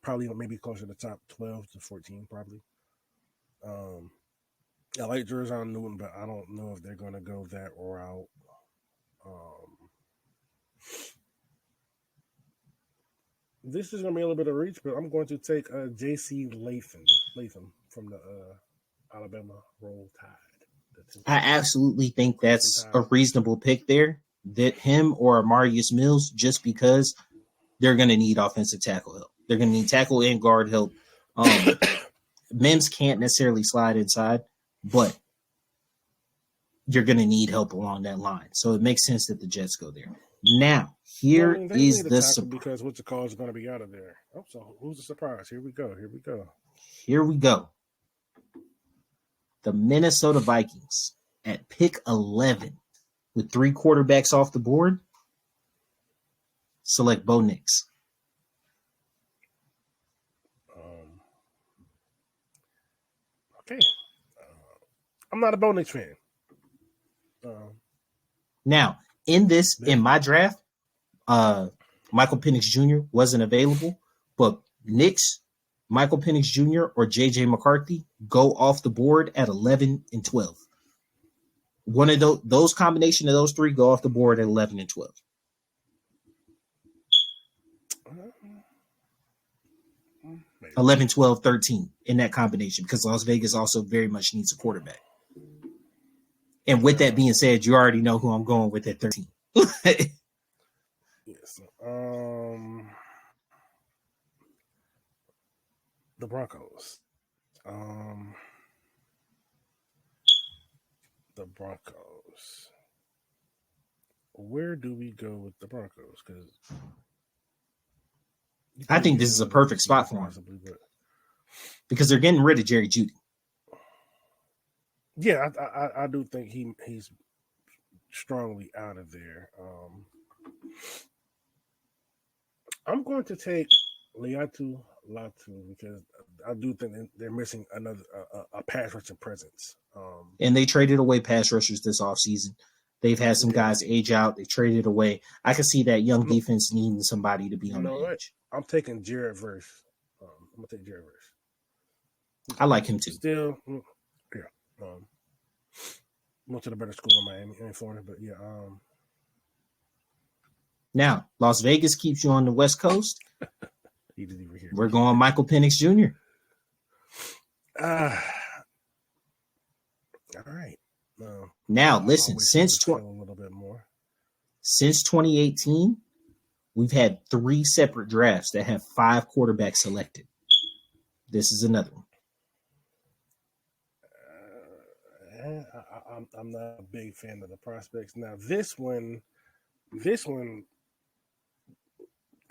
Probably maybe closer to top 12 to 14, probably. I like Jerzon Newton, but I don't know if they're going to go that route. This is going to be a little bit of reach, but I'm going to take J.C. Latham from the Alabama Roll Tide. I absolutely think that's a reasonable pick there. That him or Amarius Mills, just because they're going to need offensive tackle help. They're going to need tackle and guard help. Mims can't necessarily slide inside, but you're going to need help along that line. So it makes sense that the Jets go there. Now, is the surprise. Because what's the call is going to be out of there. Oh, so who's the surprise? Here we go. Here we go. The Minnesota Vikings at pick 11 with 3 quarterbacks off the board. Select Bo Nix. Okay. I'm not a Bo Nix fan. Now, in my draft, Michael Penix Jr. wasn't available, but Knicks, Michael Penix Jr. or J.J. McCarthy go off the board at 11 and 12. One of those combination of those three go off the board at 11 and 12. 11, 12, 13 in that combination, because Las Vegas also very much needs a quarterback. And with that being said, you already know who I'm going with at 13. Yes. The Broncos. The Broncos. Where do we go with the Broncos? Because I think this is a perfect spot for him, because they're getting rid of Jerry Jeudy. Yeah, I do think he's strongly out of there. I'm going to take Latu because I do think they're missing another a pass rushing presence. And they traded away pass rushers this offseason. They've had some guys age out. They traded away. I can see that young defense needing somebody to be on the edge. I'm taking Jared Verse. I'm going to take Jared Verse. I like him too. Still, yeah. Went to the better school in Miami, in Florida, but yeah. Now, Las Vegas keeps you on the West Coast. We're going Michael Penix Jr. All right. Now, listen, since 2018, we've had 3 separate drafts that have 5 quarterbacks selected. This is another one. I'm not a big fan of the prospects. Now, this one,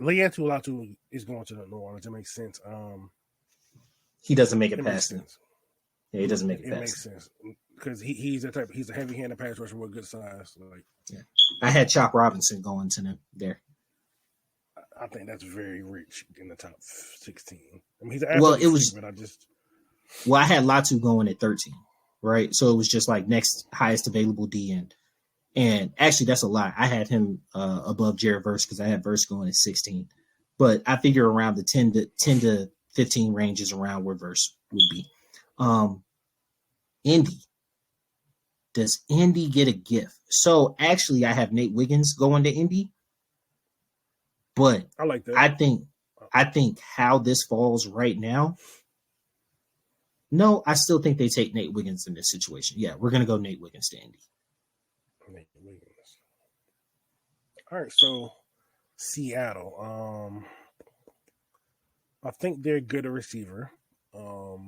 Latu is going to the New Orleans. It makes sense. He doesn't make it past him. Yeah, he doesn't make it past. It makes sense because he's a heavy-handed pass rusher with good size. So I had Chop Robinson going to them there. I think that's very rich in the top 16. I mean, he's an but I had Latu going at 13, right? So it was just like next highest available DN. And actually, that's a lie. I had him above Jared Verse because I had Verse going at 16. But I figure around the 10 to 15 range is around where Verse would be. Indy. Does Indy get a gift? So actually, I have Nate Wiggins going to Indy. But I like that. I think how this falls right now. No, I still think they take Nate Wiggins in this situation. Yeah, we're gonna go Nate Wiggins to Indy. Nate Wiggins. All right, so Seattle. I think they're good at receiver. I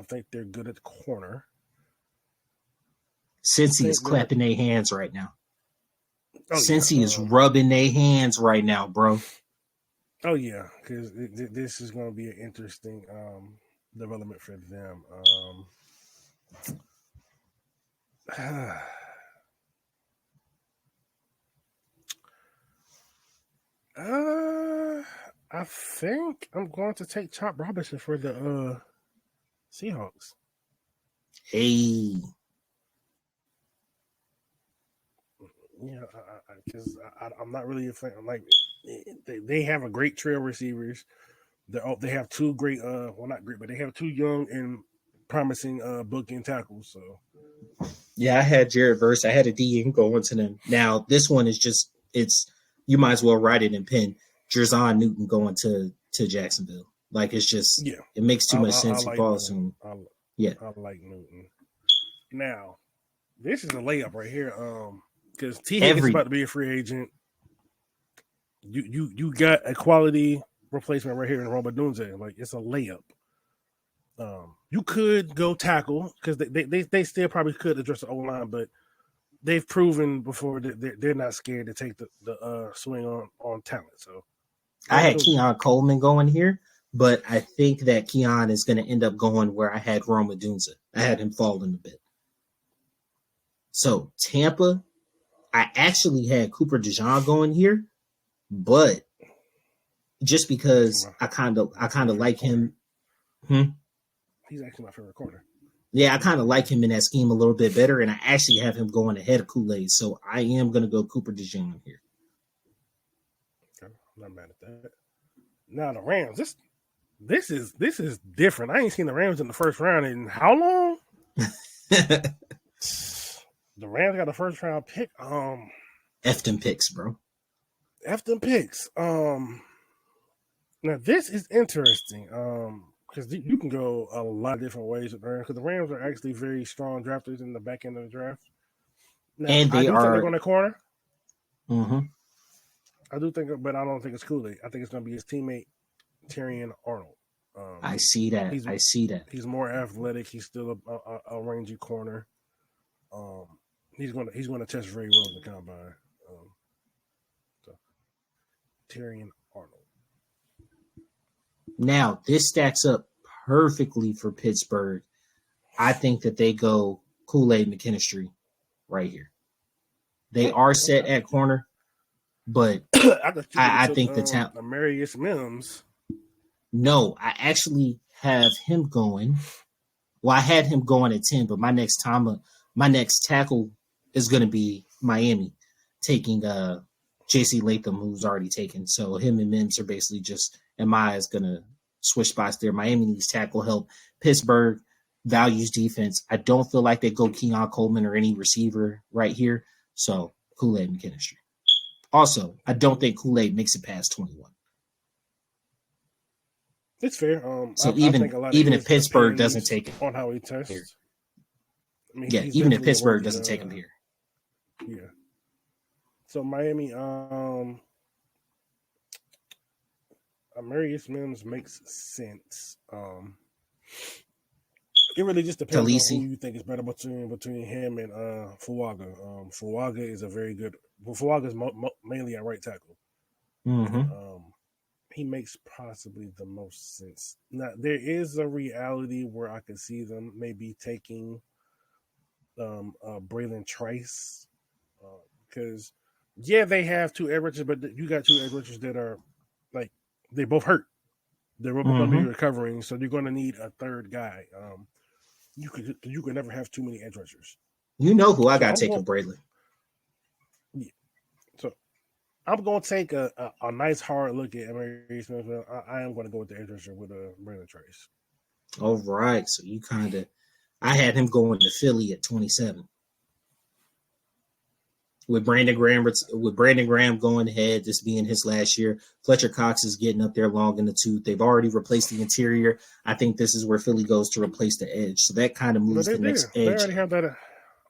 think they're good at corner. Cincy is clapping their hands right now. Cincy is rubbing their hands right now, bro. Oh, yeah, because this is going to be an interesting development for them. I think I'm going to take Chop Robinson for the Seahawks. Hey. Yeah, because I'm not really a fan. Like they have a great trail receivers. They have 2 great, well not great, but they have 2 young and promising bookend tackles. So yeah, I had Jared Verse. I had a DN going to them. Now this one is just you might as well write it in pen. Jerzon Newton going to Jacksonville. Like it's just it makes too much sense. I like Newton. Now this is a layup right here. Because T. Higgins is about to be a free agent. You got a quality replacement right here in Roma Dunze. Like it's a layup. You could go tackle because they still probably could address the O-line, but they've proven before that they're not scared to take the swing on talent. So I had Keon Coleman going here, but I think that Keon is going to end up going where I had Roma Dunze. I had him falling a bit. So Tampa. I actually had Cooper DeJean going here, but just because I kind of like him. He's actually my favorite corner. Yeah, I kind of like him in that scheme a little bit better, and I actually have him going ahead of Kool-Aid. So I am going to go Cooper DeJean here. Not mad at that. Now the Rams. This is different. I ain't seen the Rams in the first round in how long? The Rams got the first round pick. F them picks, bro. F them picks. Now this is interesting. Because you can go a lot of different ways with the Rams. Because the Rams are actually very strong drafters in the back end of the draft. Now, And I do think they're going to corner. Mm-hmm. I do think, but I don't think it's Kool-Aid. I think it's going to be his teammate Terrion Arnold. I see that. He's more athletic. He's still a rangy corner. He's going to test very well in the combine. So Terrion Arnold. Now this stacks up perfectly for Pittsburgh. I think that they go Kool-Aid McKinstry right here. They are set at corner, but I think the talent. Marius Mims. No, I actually have him going. Well, I had him going at 10, but my next tackle is going to be Miami, taking J.C. Latham, who's already taken. So him and Mims are basically just, in my eyes, going to switch spots there. Miami needs tackle help. Pittsburgh values defense. I don't feel like they go Keon Coleman or any receiver right here. So Kool-Aid McKinstry. Also, I don't think Kool-Aid makes it past 21. It's fair. So even if Pittsburgh doesn't take it on how he tests, I mean, yeah, even if Pittsburgh doesn't take him here, yeah. So Miami, Marius Mims makes sense. It really just depends on who you think is better between him and Fuaga. Fuaga is a very good. Well, Fuaga is mainly a right tackle. Mm-hmm. He makes possibly the most sense. Now there is a reality where I could see them maybe taking Braylon Trice because they have two edge rushers, but you got two edge rushers that are like they both hurt. They're both going to be recovering, so you're going to need a third guy. You could never have too many edge rushers. You know who I got taking Braylon. Yeah. So I'm going to take a nice hard look at Emery Smith. I am going to go with the edge rusher with Braylon Trice. All right. So you I had him going to Philly at 27. With Brandon Graham going ahead, this being his last year, Fletcher Cox is getting up there long in the tooth. They've already replaced the interior. I think this is where Philly goes to replace the edge. So that kind of moves the next edge. They already have that.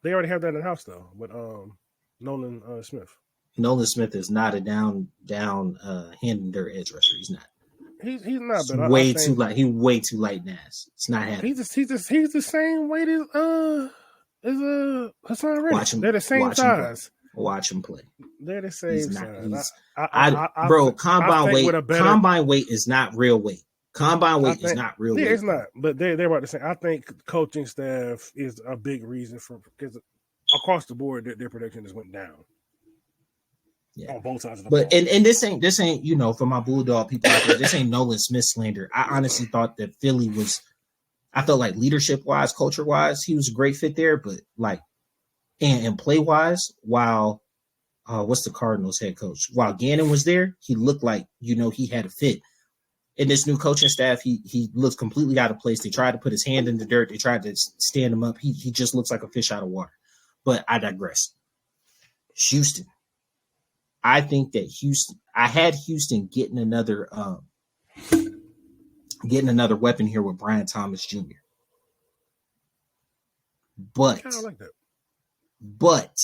They already have that in house though, with Nolan Smith. Nolan Smith is not a down hand dirt edge rusher. He's not. He's not. But way too light. He's way too light in ass. It's not happening. He's the same weight as Hassan Reddick. They're the same size. Watch him play. They're the same size. Combine weight is not real weight. Combine weight is not real weight. It's not. But they're about the same. I think coaching staff is a big reason because across the board their production just went down. Yeah. On both sides of the ball. And this ain't for my Bulldog people out there, this ain't Nolan Smith slander. I honestly thought that Philly I felt like leadership wise, culture wise, he was a great fit there, but like and play wise, while what's the Cardinals head coach? While Gannon was there, he looked like he had a fit. In this new coaching staff, he looks completely out of place. They tried to put his hand in the dirt. They tried to stand him up. He just looks like a fish out of water. But I digress. Houston. I think that I had Houston getting another weapon here with Brian Thomas Jr. But I like that. But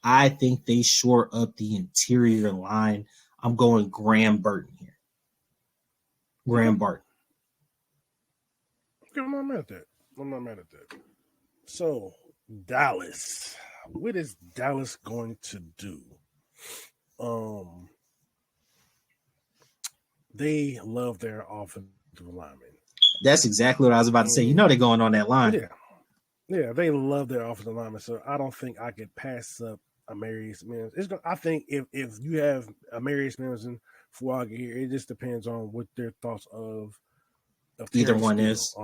I think they shore up the interior line. I'm going Graham Burton here. Graham Burton. I'm not mad at that. So, Dallas. What is Dallas going to do? They love their offensive linemen. That's exactly what I was about to say. They're going on that line. Yeah, they love their offensive linemen. So I don't think I could pass up Amarius Mims. I think if you have Amarius Mims and Fuaga here, it just depends on what their thoughts of either one Steele is.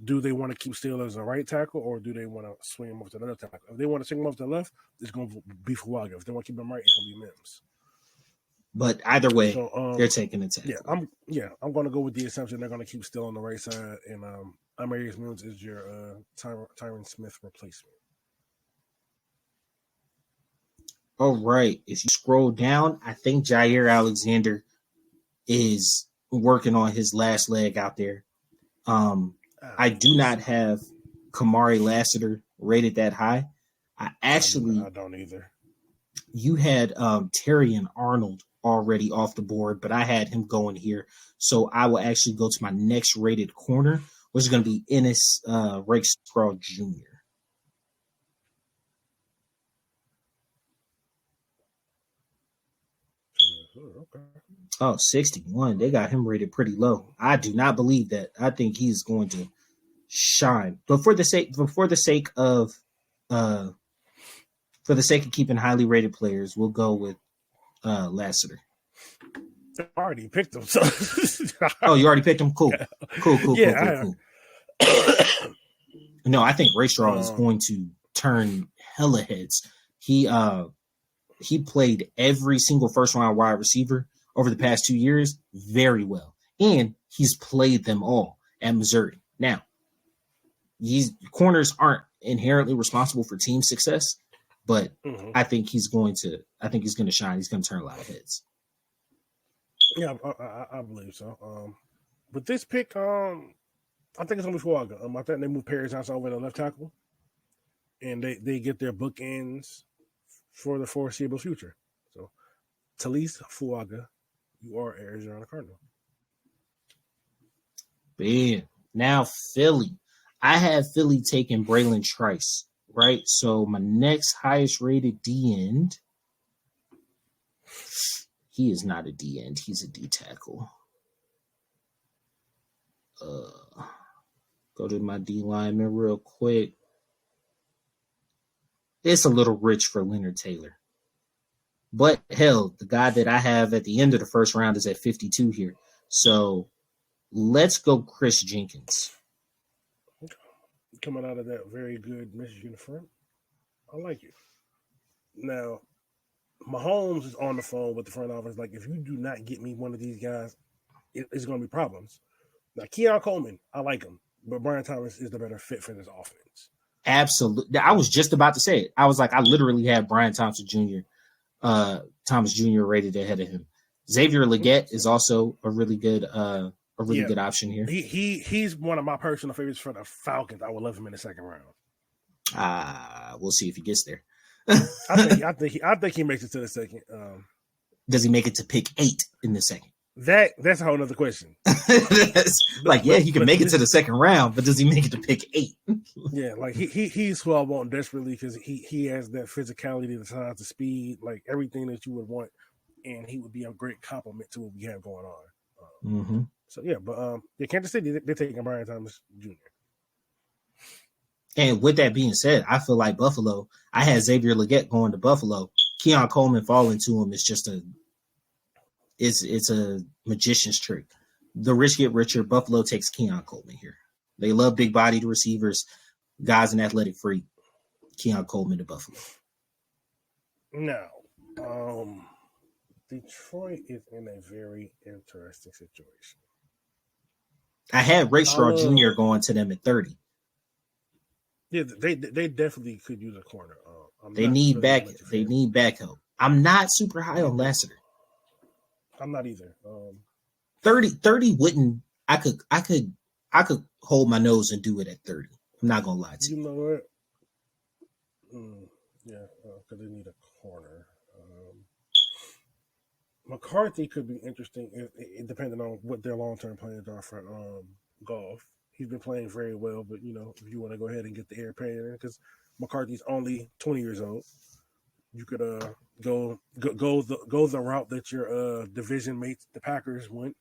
Do they want to keep Steele as a right tackle, or do they want to swing him over to the left tackle? If they want to swing him over to the left, it's going to be Fuaga. If they want to keep him right, it's going to be Mims. But either way, they're taking the tackle. I'm going to go with the assumption they're going to keep Still on the right side, and Amarius Moons is your Tyron Smith replacement. All right. If you scroll down, I think Jair Alexander is working on his last leg out there. I do not have Kamari Lassiter rated that high. I don't either. You had Terry and Arnold already off the board, but I had him going here. So I will actually go to my next rated corner, which is going to be Ennis Rakestraw Jr. Okay. Oh, 61. They got him rated pretty low. I do not believe that. I think he's going to shine. But for the sake of keeping highly rated players, we'll go with Lassiter. I already picked him. So. Oh, you already picked him? Cool. Cool. No, I think Rakestraw is going to turn hella heads. He played every single first-round wide receiver over the past 2 years very well. And he's played them all at Missouri. Now, these corners aren't inherently responsible for team success, but I think he's going to shine. He's going to turn a lot of heads. Yeah, I believe so. With this pick, I think it's going to be Fuaga. I think they move Paris Johnson over to left tackle, and they get their bookends for the foreseeable future. So, Talise Fuaga, you are Arizona Cardinal. Bam. Now Philly. I have Philly taking Braylon Trice, right? So my next highest rated D end, he is not a D end. He's a D tackle. Go to my D lineman real quick. It's a little rich for Leonard Taylor. But hell, the guy that I have at the end of the first round is at 52 here. So let's go Chris Jenkins. Coming out of that very good Michigan front. I like it. Now, Mahomes is on the phone with the front office. Like, if you do not get me one of these guys, it's going to be problems. Now, Keon Coleman, I like him. But Brian Thomas is the better fit for this offense. Absolutely. I was just about to say it. I was like, I literally have Brian Thomas Jr. Rated ahead of him. Xavier Legette is also a really good good option here. He's one of my personal favorites for the Falcons. I would love him in the second round. We'll see if he gets there. I think he makes it to the second. Does he make it to pick 8 in the second? That's a whole other question. He can make it to the second round, but does he make it to pick 8? Yeah, like he's who I want desperately because he has that physicality, the size, the speed, like everything that you would want, and he would be a great complement to what we have going on. So yeah, but Kansas City they're taking Brian Thomas Jr. And with that being said, I feel like Buffalo. I had Xavier Legette going to Buffalo. Keon Coleman falling to him is just it's a magician's trick. The rich get richer. Buffalo takes Keon Coleman here. They love big-bodied receivers, guys an athletic freak. Keon Coleman to Buffalo. Now, Detroit is in a very interesting situation. I had Rakestraw Jr. going to them at 30. Yeah, they definitely could use a corner. They need back help. I'm not super high on Lassiter. I'm not either. 30 wouldn't. I could hold my nose and do it at 30. I'm not gonna lie to you. You know what? Because they need a corner. McCarthy could be interesting, depending on what their long-term plans are for golf. He's been playing very well, but if you want to go ahead and get the airplane in, because McCarthy's only 20 years old, you could go the route that your division mates, the Packers, went,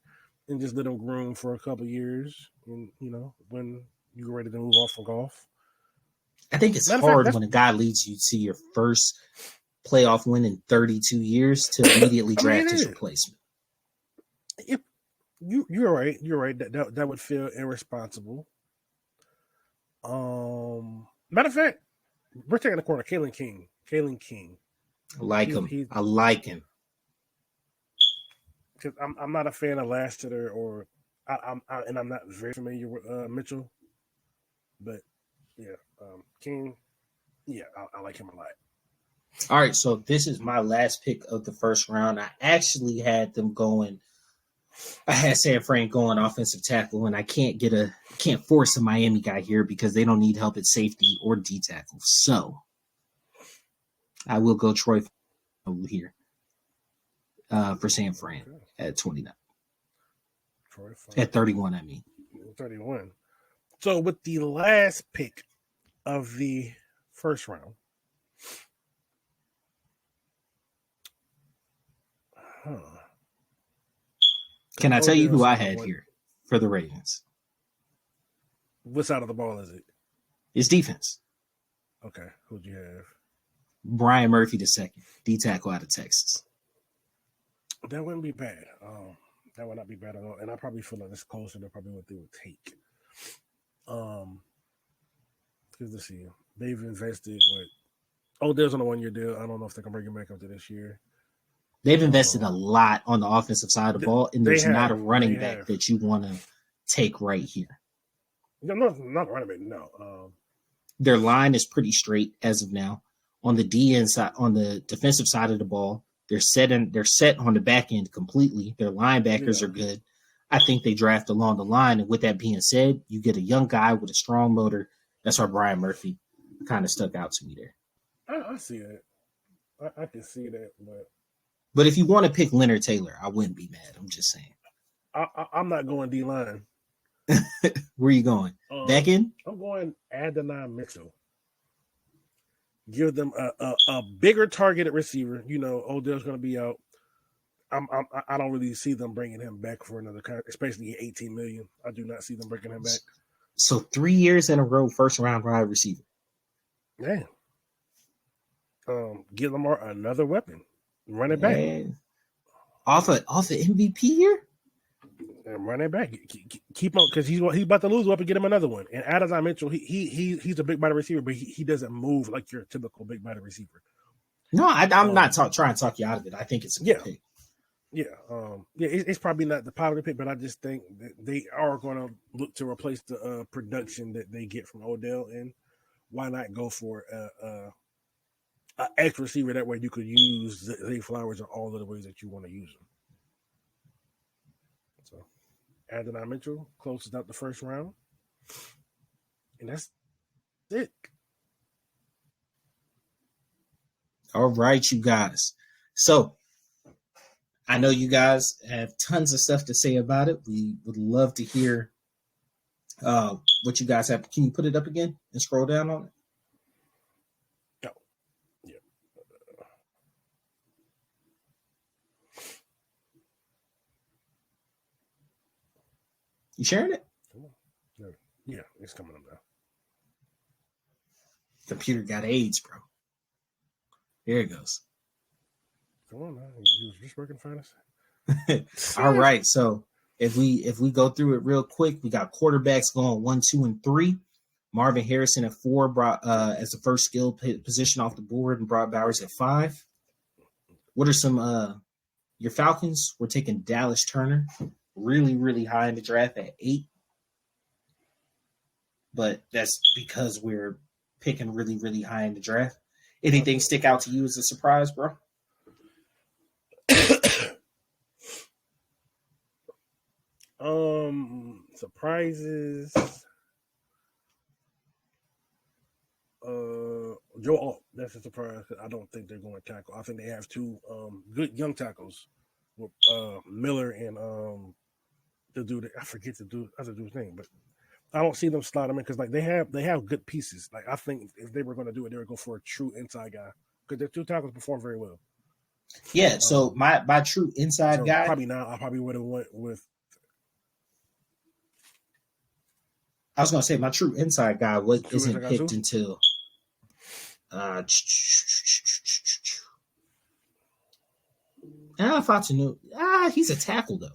and just let them groom for a couple of years, and when you're ready to move off from golf. I think it's hard when a guy leads you to your first playoff win in 32 years to immediately draft his replacement. You're right. You're right. That would feel irresponsible. Matter of fact, we're taking the corner. Kalen King. I like him. I like him. because I'm not a fan of Lassiter or I'm not very familiar with Mitchell, but yeah, King, yeah, I like him a lot. All right, so this is my last pick of the first round. I actually had them going. I had San Fran going offensive tackle, and I can't force a Miami guy here because they don't need help at safety or D tackle. So I will go Troy here for San Fran at 29. At 31, I mean. 31. So with the last pick of the first round, can I tell you who I had here for the Ravens? What side of the ball is it? It's defense. Okay, who'd you have? Brian Murphy II, D tackle out of Texas. That wouldn't be bad. That would not be bad at all. And I probably feel like it's closer to probably what they would take. Because let's see, they've invested Odell's on a 1-year deal. I don't know if they can bring him back up to this year. They've invested a lot on the offensive side of the ball, and there's not a running back that you want to take right here. No, not running back. No. Their line is pretty straight as of now. On the DN side, on the defensive side of the ball, they're set on the back end completely. Their linebackers are good. I think they draft along the line. And with that being said, you get a young guy with a strong motor. That's why Brian Murphy kind of stuck out to me there. I see that. I can see that, but if you want to pick Leonard Taylor, I wouldn't be mad. I'm just saying. I'm not going D-line. Where are you going? Back in? I'm going Adonai Mitchell. Give them a bigger targeted receiver. You know, Odell's going to be out. I don't really see them bringing him back for another contract, especially at $18 million. I do not see them bringing him back. So 3 years in a row, first round wide receiver. Man. Give Lamar another weapon. Run it back. Off of MVP here? And run it back. Keep on, because he's about to lose up and get him another one. And Adonai Mitchell, he's a big body receiver, but he doesn't move like your typical big body receiver. No, I'm not trying to talk you out of it. I think it's a good pick. Yeah, it's probably not the popular pick, but I just think that they are going to look to replace the production that they get from Odell, and why not go for an X receiver? That way you could use Zay Flowers in all of the ways that you want to use them. So, Adonai Mitchell closes out the first round, and that's it. All right, you guys. So, I know you guys have tons of stuff to say about it. We would love to hear what you guys have. Can you put it up again and scroll down on it? No. Yeah. You sharing it? No. Yeah, it's coming up now. Computer got AIDS, bro. Here it goes. Come on, man. He was just working fine. All right. So if we go through it real quick, we got quarterbacks going 1, 2, and 3. Marvin Harrison at 4 brought as the first skill position off the board, and Brock Bowers at 5. What are some your Falcons? We're taking Dallas Turner, really, really high in the draft at 8. But that's because we're picking really, really high in the draft. Anything stick out to you as a surprise, bro? Surprises. Joe Alt, that's a surprise. I don't think they're going to tackle. I think they have 2 good young tackles with Miller and the dude. I forget the dude's name, but I don't see them slot them in because they have good pieces. Like, I think if they were going to do it, they would go for a true inside guy because their 2 tackles perform very well. Yeah. So my true inside guy. Probably not. I probably would have went with. I was gonna say my true inside guy isn't picked until. He's a tackle though.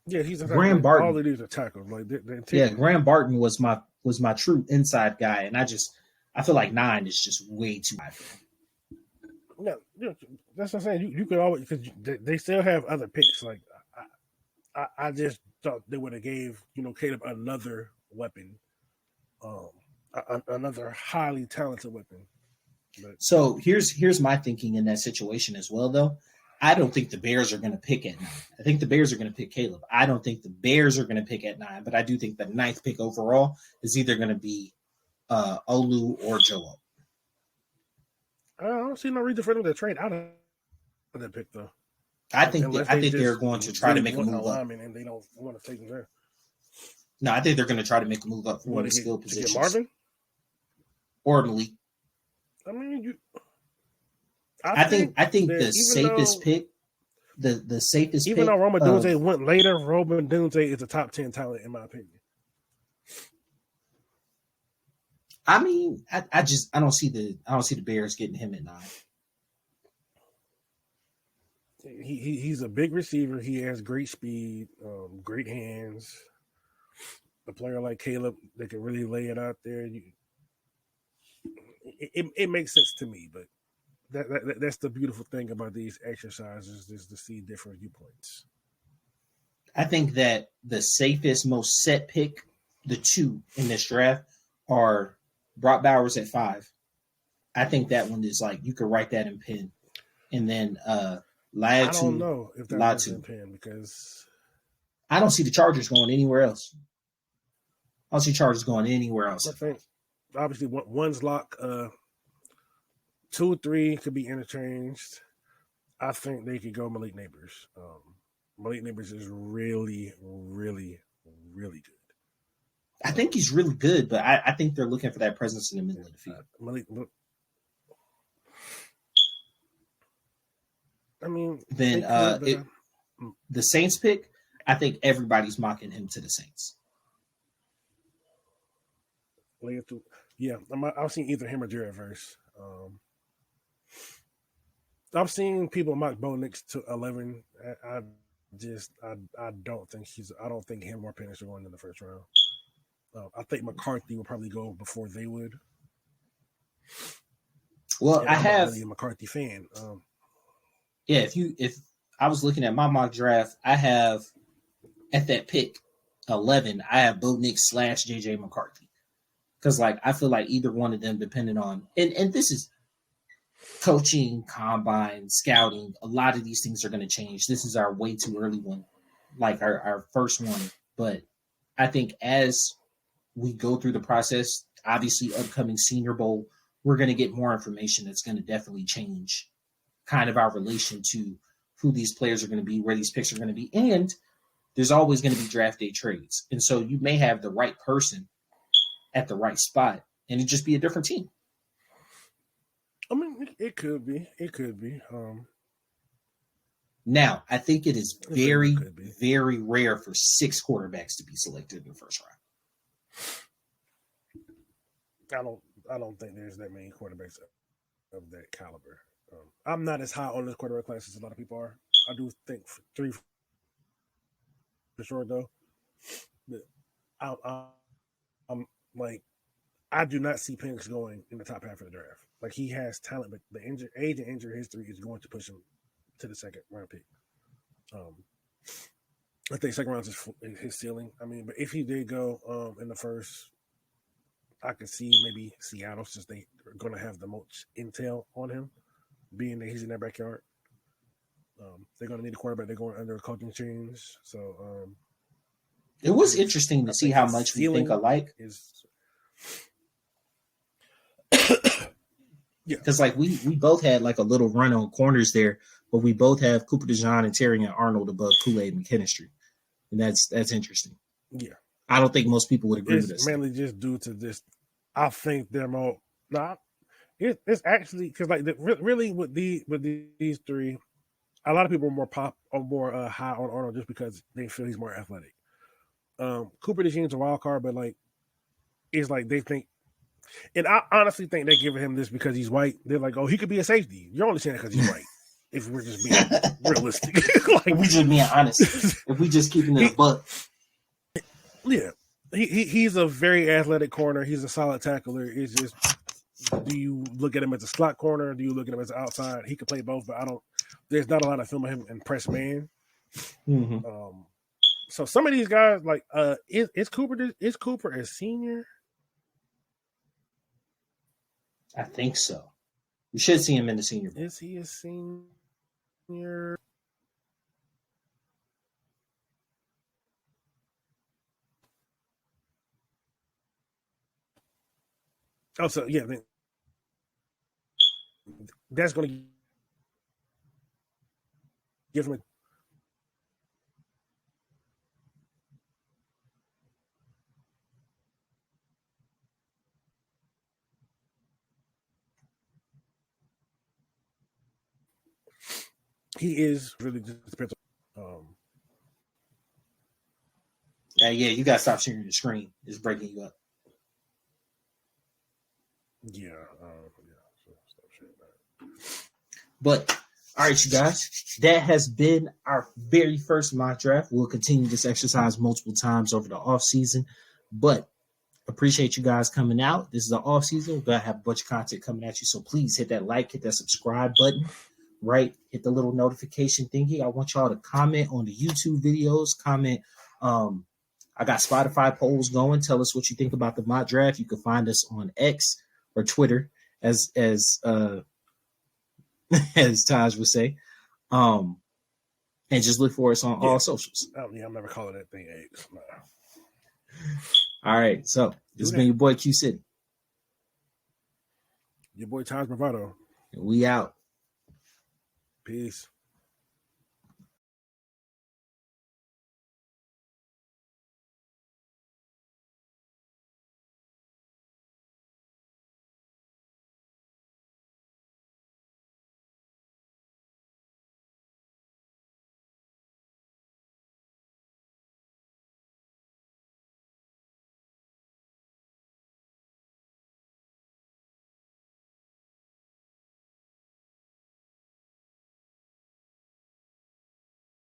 Yeah, he's a tackle. Graham Barton. All of these are tackles. Graham Barton was my true inside guy, and I feel like 9 is just way too high for him. No, that's what I'm saying. You could always, because they still have other picks. Like I just thought they would have gave Caleb another weapon, another highly talented weapon. But, so here's my thinking in that situation as well, though. I don't think the Bears are going to pick at 9. I think the Bears are going to pick Caleb. I don't think the Bears are going to pick at 9, but I do think the 9th pick overall is either going to be Olu or Joe. I don't see no reason for them to trade out of that pick, though. I think they're going to try to make a move up, and they don't want to take them there. No, I think they're going to try to make a move up for one of the skill positions. Marvin or Malik. I mean, I think the safest pick, the safest even pick. Even though Rome Odunze went later, Rome Odunze is a top 10 talent in my opinion. I mean, I don't see the Bears getting him at 9. He's a big receiver. He has great speed, great hands. A player like Caleb that can really lay it out there. It makes sense to me, but that's the beautiful thing about these exercises is to see different viewpoints. I think that the safest, most set pick, the 2 in this draft are Brock Bowers at 5. I think that one is like you could write that in pen, and then Latu. I don't know if that's in pen because I don't see the Chargers going anywhere else. I don't see Chargers going anywhere else. I think obviously one's lock. 2, 3 could be interchanged. I think they could go Malik Neighbors. Malik Neighbors is really, really, really good. I think he's really good, but I think they're looking for that presence in the middle of the field. Malik. I mean, then the Saints pick. I think everybody's mocking him to the Saints. Yeah, I've seen either him or Jared Verse. I've seen people mock Bo Nix to 11. I don't think him or Penix are going in the first round. I think McCarthy will probably go before they would. Well, I'm not really a McCarthy fan. Yeah, if I was looking at my mock draft, I have at that pick 11, I have Bo Nix / JJ McCarthy. Because I feel like either one of them, depending on and this is coaching, combine, scouting, a lot of these things are going to change. This is our way too early one, like our first one. But I think as we go through the process, obviously upcoming Senior Bowl, we're going to get more information that's going to definitely change kind of our relation to who these players are going to be, where these picks are going to be. And there's always going to be draft day trades. And so you may have the right person at the right spot and it'd just be a different team. I mean, it could be. Now, I think it is very, very rare for 6 quarterbacks to be selected in the first round. I don't think there's that many quarterbacks of that caliber. I'm not as high on this quarterback class as a lot of people are. I do think 3 for sure, though. But I'm like, I do not see Penix going in the top half of the draft. Like, he has talent, but the age and injury history is going to push him to the second round pick. I think second round is his ceiling. I mean, but if he did go in the first, I could see maybe Seattle, since they are going to have the most intel on him, being that he's in their backyard. They're going to need a quarterback. They're going under a coaching change. So it was interesting to see how much we think alike. Yeah, because we both had a little run on corners there, but we both have Cooper DeJean and Terry and Arnold above Kool-Aid and chemistry, and that's interesting. Yeah, I don't think most people would agree with us. Mainly just due to this. I think they're more. It's actually because really with these 3, a lot of people are more high on Arnold just because they feel he's more athletic. Cooper DeJean's a wild card, but it's they think. And I honestly think they're giving him this because he's white. They're like, oh, he could be a safety. You're only saying it because he's white. If we're just being realistic. If we just being honest. If we just keeping it a buck. Yeah. He's a very athletic corner. He's a solid tackler. It's just Do you look at him as a slot corner? Do you look at him as an outside? He could play both, but there's not a lot of film of him in press man. Mm-hmm. So some of these guys, like, is Cooper a senior? I think so. We should see him in the Senior Bowl. Is he a senior? Oh, so yeah, that's going to give him he is really just depends on. Yeah, you got to stop sharing your screen. It's breaking you up. Yeah. Stop sharing that. But, all right, you guys, that has been our very first mock draft. We'll continue this exercise multiple times over the offseason, but appreciate you guys coming out. This is the offseason. We're going to have a bunch of content coming at you, so please hit that like, hit that subscribe button, right? Hit the little notification thingy. I want y'all to comment on the YouTube videos, comment. I got Spotify polls going. Tell us what you think about the mock draft. You can find us on X or Twitter, as Taj would say. And just look for us on all socials. I'm never calling that thing X. No. All right. So this has been your boy Q City. Your boy Taj Bravado. And we out. Peace.